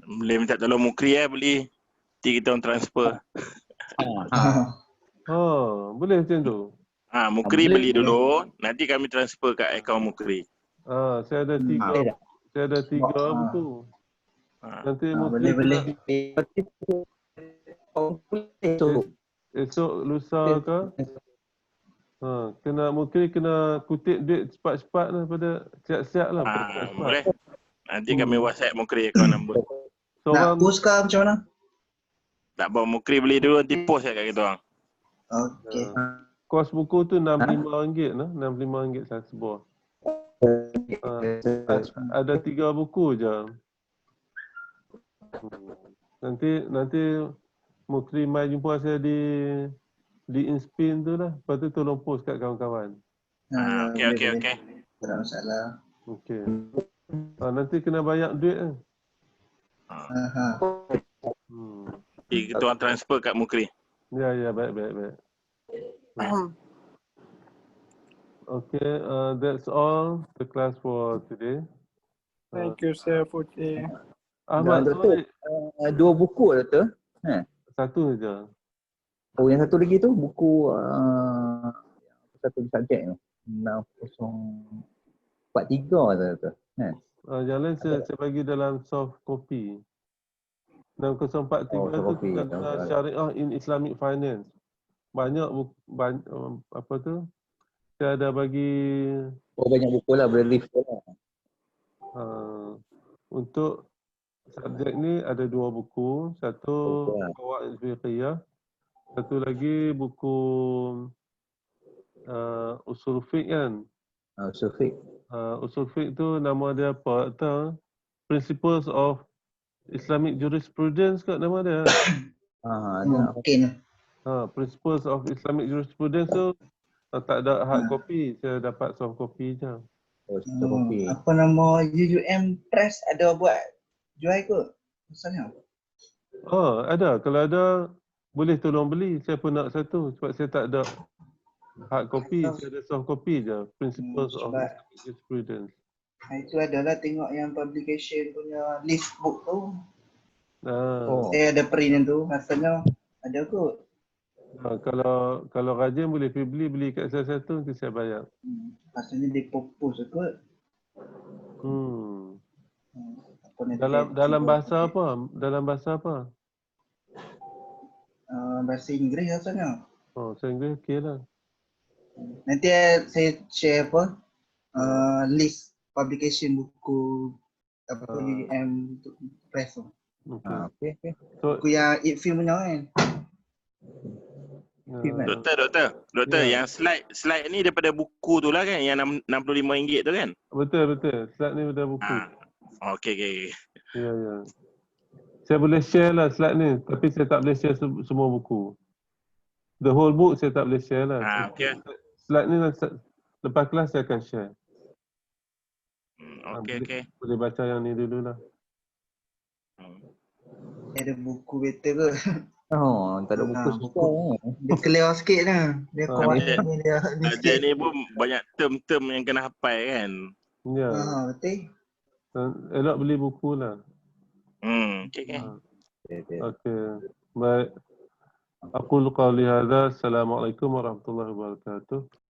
Boleh minta tolong Mukri boleh. Nanti kita orang transfer. Boleh macam tu. Mukri beli dulu, nanti kami transfer kat akaun Mukri. Saya ada 3. Saya ada 3 buku. Nanti Mukri boleh. Esok lusa ke? Mukri kena kutip duit cepat-cepat lah pada siap-siap lah. Boleh. Nanti kami WhatsApp Mukri akaun number. Nak post ke macam mana? Tak bawa Mukri beli dulu nanti post kat kita orang. Okey. Kos buku tu RM65 lah. RM65 satu sebuah. Ada 3 buku je. Nanti Mukri mai jumpa saya di Inspin tu lah. Lepas tu tolong post kat kawan-kawan. Okey. Tak ada masalah. Okey. Nanti kena bayar duit kan? Kita orang transfer kat Mukri. Ya, baik. Okay, that's all the class for today. Thank you, sir, for today. Ahmad, Doktor, sorry, 2 buku Doktor. satu saja. Oh, yang satu lagi tu buku satu subjek tu. 6043 tu. Yang lain saya bagi dalam soft copy. 6043 Oh, tu soft copy. Syariah in Islamic Finance. Banyak apa tu? Saya ada bagi Banyak buku lah, boleh refer lah. untuk subjek ni ada 2 buku. Satu Betul lah. Qawaid Fiqhiyah. Satu lagi buku Usul Fiqh kan. Sufik. Usul Fiqh tu nama dia apa? Tahu? Principles of Islamic Jurisprudence kat nama dia. Ada. Mungkin. Principles of Islamic Jurisprudence tu tak ada hard copy. Saya dapat soft copy je. Oh, soft copy. Apa nama UUM Press ada buat jual kot. Misalnya. Ada. Kalau ada, boleh tolong beli. Saya pun nak satu. Sebab saya tak ada hard copy. Saya ada soft copy je. Principles of sebab Islamic Jurisprudence. Itu adalah tengok yang publication punya list book tu. Oh. Saya ada print tu. Rasanya ada kot. Kalau rajin boleh pergi beli kat saya satu, nanti saya bayar. Rasanya dia propose kot. Apa nanti Dalam bahasa apa? Dalam bahasa apa? bahasa Inggeris rasanya. Bahasa Inggeris okey lah. Nanti saya share apa list publication buku apa UUM untuk press tu. Okay. Okay. So, Buku yang film punya kan. Doktor, Ya. yang slide ni daripada buku tu lah kan, yang RM65 tu kan? Betul. Slide ni ada buku. Okey. Ya. Saya boleh share lah slide ni, tapi saya tak boleh share semua buku. The whole book saya tak boleh share lah. Okey. Slide ni lepas kelas saya akan share. Okey. Boleh baca yang ni dulu lah. Ada buku better kot. Tak ada buku susah. Dia clear sikit lah. Dia kuat ni dia ni Ada sikit. ni pun banyak term-term yang kena hafal kan? Ya. Betul. Elok beli buku lah. Okey. Okey. Baik. Aku qawli hadza. Assalamualaikum warahmatullahi wabarakatuh.